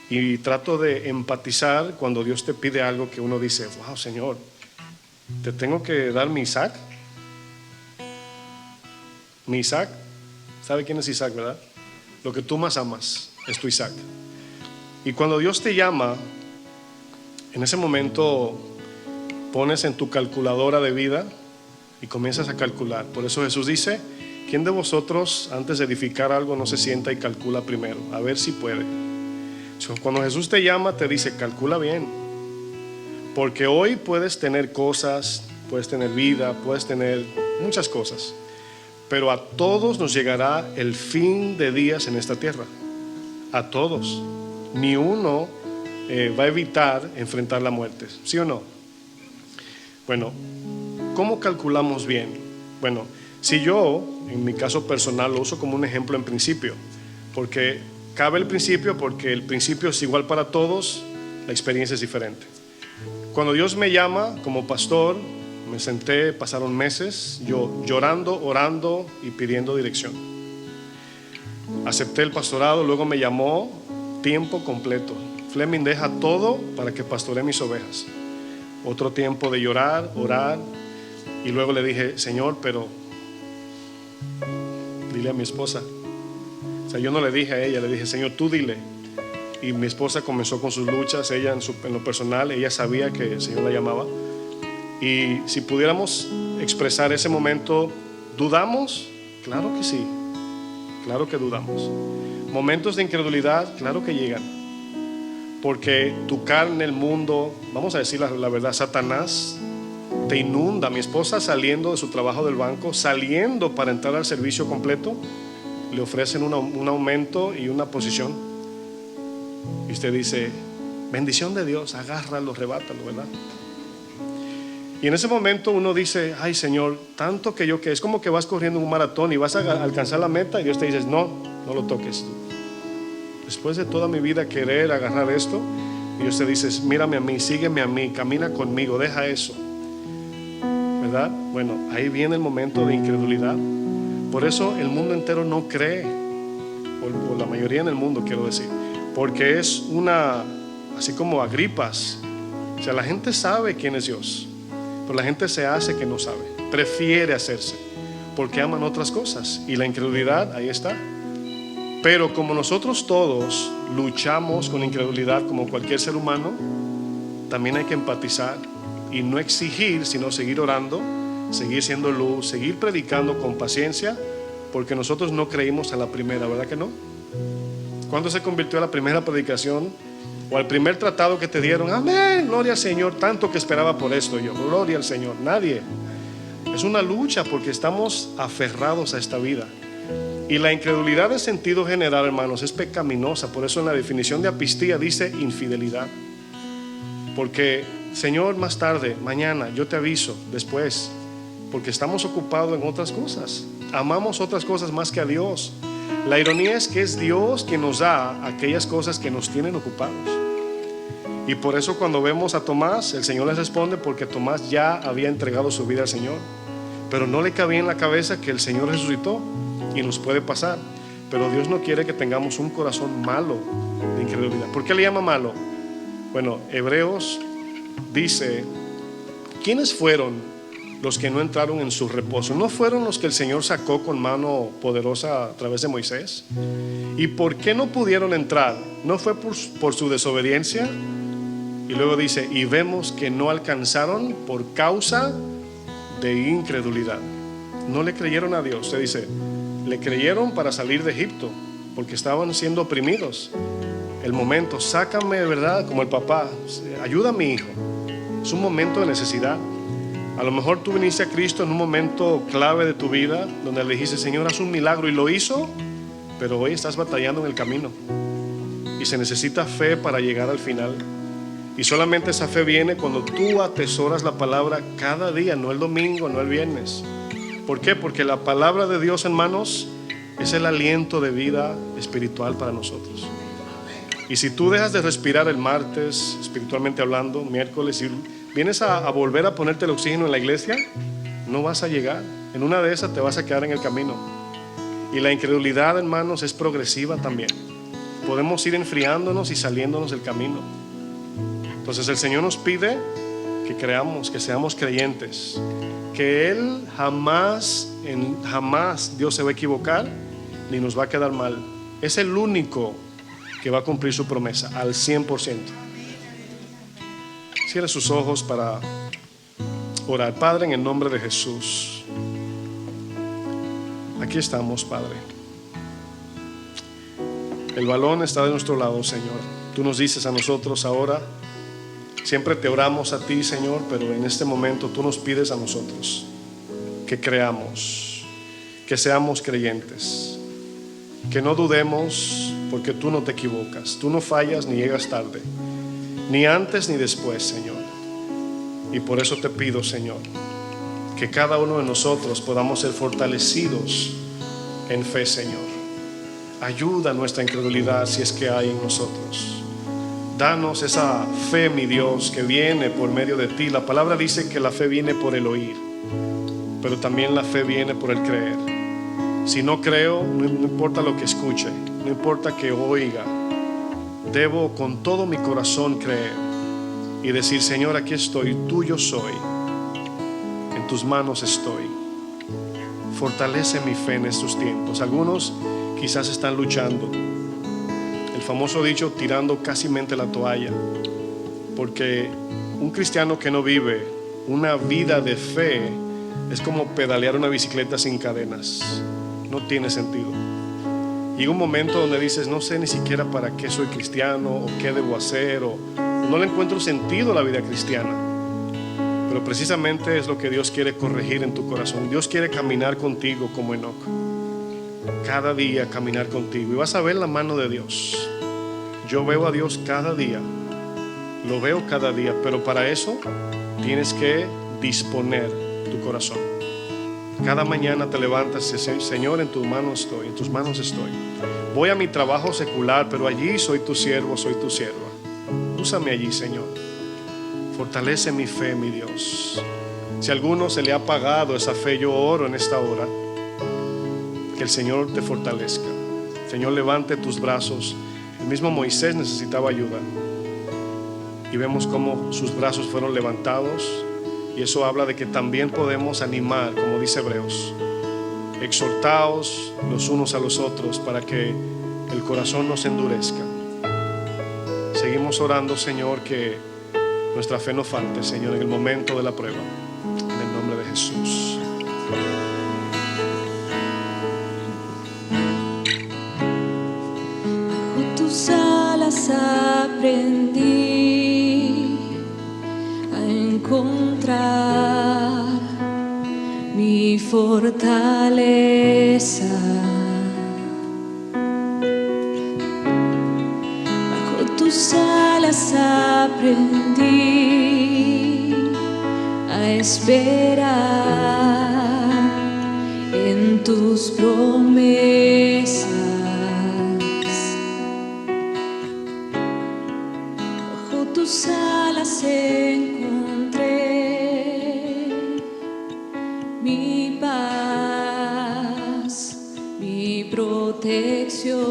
Y trato de empatizar cuando Dios te pide algo que uno dice, wow, Señor, ¿te tengo que dar mi Isaac? Mi Isaac, ¿sabe quién es Isaac, verdad? Lo que tú más amas es tu Isaac. Y cuando Dios te llama, en ese momento pones en tu calculadora de vida y comienzas a calcular. Por eso Jesús dice, ¿quién de vosotros antes de edificar algo no se sienta y calcula primero? A ver si puede. Cuando Jesús te llama, te dice, calcula bien. Porque hoy puedes tener cosas, puedes tener vida, puedes tener muchas cosas. Pero a todos nos llegará el fin de días en esta tierra. A todos. Ni uno va a evitar enfrentar la muerte. ¿Sí o no? Bueno, ¿cómo calculamos bien? Bueno, si yo, en mi caso personal, lo uso como un ejemplo en principio. Porque cabe el principio, porque el principio es igual para todos, la experiencia es diferente. Cuando Dios me llama como pastor, me senté, pasaron meses, yo llorando, orando y pidiendo dirección. Acepté el pastorado, luego me llamó tiempo completo. Fleming, deja todo para que pastoree mis ovejas. Otro tiempo de llorar, orar, y luego le dije, Señor, pero dile a mi esposa. O sea, yo no le dije a ella, le dije, Señor, tú dile. Y mi esposa comenzó con sus luchas, ella en lo personal, ella sabía que el Señor la llamaba. Y si pudiéramos expresar ese momento, ¿dudamos? Claro que sí, claro que dudamos. Momentos de incredulidad, claro que llegan. Porque tu carne, el mundo, vamos a decir la verdad, Satanás te inunda. Mi esposa saliendo de su trabajo del banco, saliendo para entrar al servicio completo, le ofrecen un aumento y una posición. Y usted dice, bendición de Dios, agárralo, rebátalo, ¿verdad? Y en ese momento uno dice, ay Señor, tanto que yo que es como que vas corriendo un maratón y vas a alcanzar la meta y Dios te dice, no lo toques. Después de toda mi vida querer agarrar esto, y Dios te dice, mírame a mí, sígueme a mí, camina conmigo, deja eso, ¿verdad? Bueno, ahí viene el momento de incredulidad. Por eso el mundo entero no cree, o la mayoría en el mundo quiero decir, porque es así como Agripas, o sea, la gente sabe quién es Dios, pero la gente se hace que no sabe, prefiere hacerse, porque aman otras cosas, y la incredulidad ahí está. Pero como nosotros todos luchamos con incredulidad como cualquier ser humano, también hay que empatizar y no exigir, sino seguir orando, seguir siendo luz, seguir predicando con paciencia, porque nosotros no creímos a la primera, ¿verdad que no? ¿Cuándo se convirtió a la primera predicación o al primer tratado que te dieron? Amén, gloria al Señor, tanto que esperaba por esto. Yo, gloria al Señor. Nadie. Es una lucha porque estamos aferrados a esta vida. Y la incredulidad en sentido general, hermanos, es pecaminosa. Por eso en la definición de apistía dice infidelidad. Porque, Señor, más tarde, mañana, yo te aviso, después, porque estamos ocupados en otras cosas. Amamos otras cosas más que a Dios. La ironía es que es Dios quien nos da aquellas cosas que nos tienen ocupados. Y por eso cuando vemos a Tomás, el Señor les responde porque Tomás ya había entregado su vida al Señor. Pero no le cabía en la cabeza que el Señor resucitó. Y nos puede pasar, pero Dios no quiere que tengamos un corazón malo de incredulidad. ¿Por qué le llama malo? Bueno, Hebreos dice, ¿quiénes fueron los que no entraron en su reposo? ¿No fueron los que el Señor sacó con mano poderosa a través de Moisés? ¿Y por qué no pudieron entrar? ¿No fue por su desobediencia? Y luego dice, y vemos que no alcanzaron por causa de incredulidad. No le creyeron a Dios. Usted dice, le creyeron para salir de Egipto, porque estaban siendo oprimidos. El momento, sácame, ¿verdad? Como el papá, ayuda a mi hijo. Es un momento de necesidad. A lo mejor tú viniste a Cristo en un momento clave de tu vida, donde le dijiste, Señor, haz un milagro, y lo hizo, pero hoy estás batallando en el camino y se necesita fe para llegar al final. Y solamente esa fe viene cuando tú atesoras la palabra cada día, no el domingo, no el viernes. ¿Por qué? Porque la palabra de Dios, hermanos, es el aliento de vida espiritual para nosotros. Y si tú dejas de respirar el martes, espiritualmente hablando, miércoles, y vienes a volver a ponerte el oxígeno en la iglesia, no vas a llegar. En una de esas te vas a quedar en el camino. Y la incredulidad, hermanos, es progresiva también. Podemos ir enfriándonos y saliéndonos del camino. Entonces el Señor nos pide que creamos, que seamos creyentes, que Él jamás Dios se va a equivocar ni nos va a quedar mal. Es el único que va a cumplir su promesa al 100%. Cierre sus ojos para orar. Padre, en el nombre de Jesús, aquí estamos, Padre. El balón está de nuestro lado, Señor. Tú nos dices a nosotros ahora, siempre te oramos a ti, Señor, pero en este momento tú nos pides a nosotros que creamos, que seamos creyentes, que no dudemos, porque tú no te equivocas, tú no fallas ni llegas tarde, ni antes ni después, Señor. Y por eso te pido, Señor, que cada uno de nosotros podamos ser fortalecidos en fe, Señor. Ayuda nuestra incredulidad si es que hay en nosotros. Danos esa fe, mi Dios, que viene por medio de ti. La palabra dice que la fe viene por el oír, pero también la fe viene por el creer. Si no creo, no importa lo que escuche, no importa que oiga, debo con todo mi corazón creer y decir: Señor, aquí estoy, tuyo soy, en tus manos estoy. Fortalece mi fe en estos tiempos. Algunos quizás están luchando, el famoso dicho, tirando casi la toalla, porque un cristiano que no vive una vida de fe es como pedalear una bicicleta sin cadenas. No tiene sentido. Llega un momento donde dices: no sé ni siquiera para qué soy cristiano, o qué debo hacer, o no le encuentro sentido a la vida cristiana. Pero precisamente es lo que Dios quiere corregir en tu corazón. Dios quiere caminar contigo como Enoc, cada día caminar contigo, y vas a ver la mano de Dios. Yo veo a Dios cada día, lo veo cada día, pero para eso tienes que disponer tu corazón. Cada mañana te levantas y dices: Señor, en tus manos estoy, en tus manos estoy. Voy a mi trabajo secular, pero allí soy tu siervo, soy tu sierva. Úsame allí, Señor. Fortalece mi fe, mi Dios. Si a alguno se le ha apagado esa fe, yo oro en esta hora que el Señor te fortalezca. Señor, levante tus brazos. El mismo Moisés necesitaba ayuda, y vemos cómo sus brazos fueron levantados. Y eso habla de que también podemos animar, como dice Hebreos: exhortaos los unos a los otros para que el corazón no se endurezca. Seguimos orando, Señor, que nuestra fe no falte, Señor, en el momento de la prueba. En el nombre de Jesús. Bajo tus alas aprendí a encontrar mi fortaleza. Bajo tus alas aprendí a esperar en tus promesas. Bajo tus alas encontré mi paz, mi protección.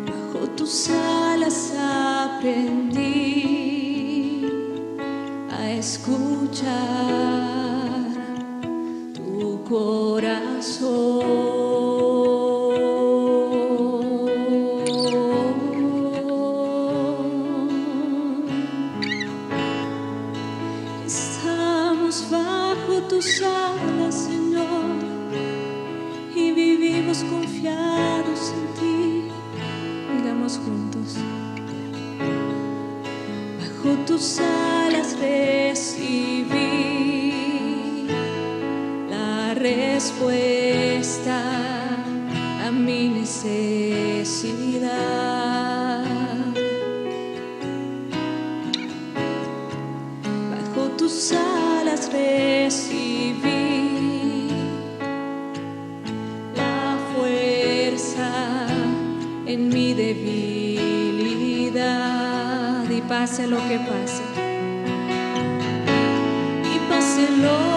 Bajo tus alas aprendí a escuchar tu corazón. Estamos bajo tus alas, Señor, y vivimos confiados en ti. Digamos juntos: bajo tus alas recibí necesidad. Bajo tus alas recibí la fuerza en mi debilidad. Y pase lo que pase, y pase lo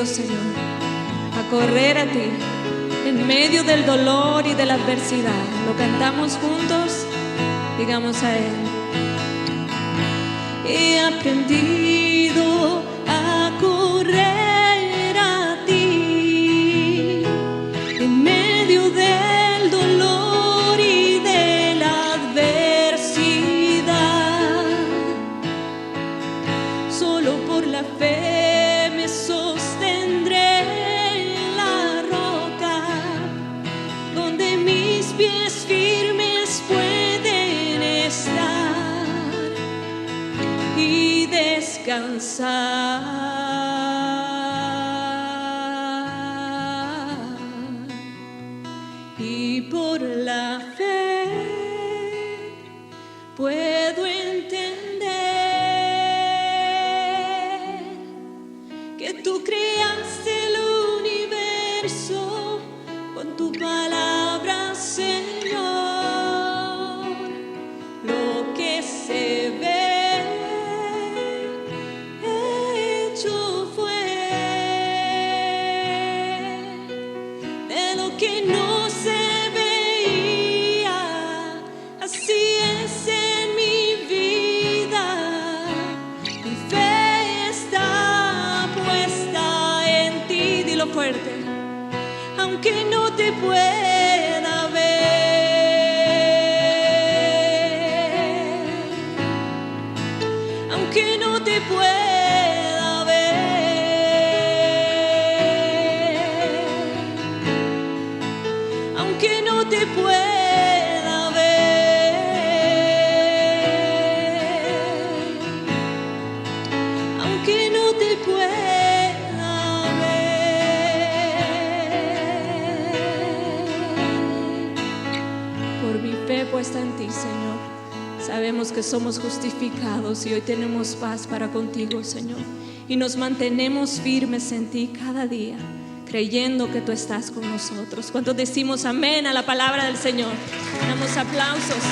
Señor, a correr a ti en medio del dolor y de la adversidad. Lo cantamos juntos, digamos a Él. He aprendido a correr a ti en medio del dolor y de la adversidad. Solo por la fe descansar, y por la fe puedo entender que tú creaste el universo con tu palabra, Señor. Lo que se ve fuerte, aunque no te pueda ver, aunque no te pueda ver, aunque no te pueda ver, aunque no te pueda. Puesta en ti, Señor, sabemos que somos justificados y hoy tenemos paz para contigo, Señor, y nos mantenemos firmes en ti cada día, creyendo que tú estás con nosotros. Cuando decimos amén a la palabra del Señor, damos aplausos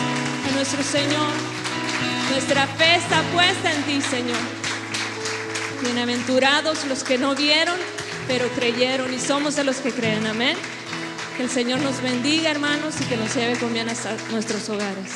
a nuestro Señor. Nuestra fe está puesta en ti, Señor. Bienaventurados los que no vieron, pero creyeron, y somos de los que creen. Amén. Que el Señor nos bendiga, hermanos, y que nos lleve con bien hasta nuestros hogares.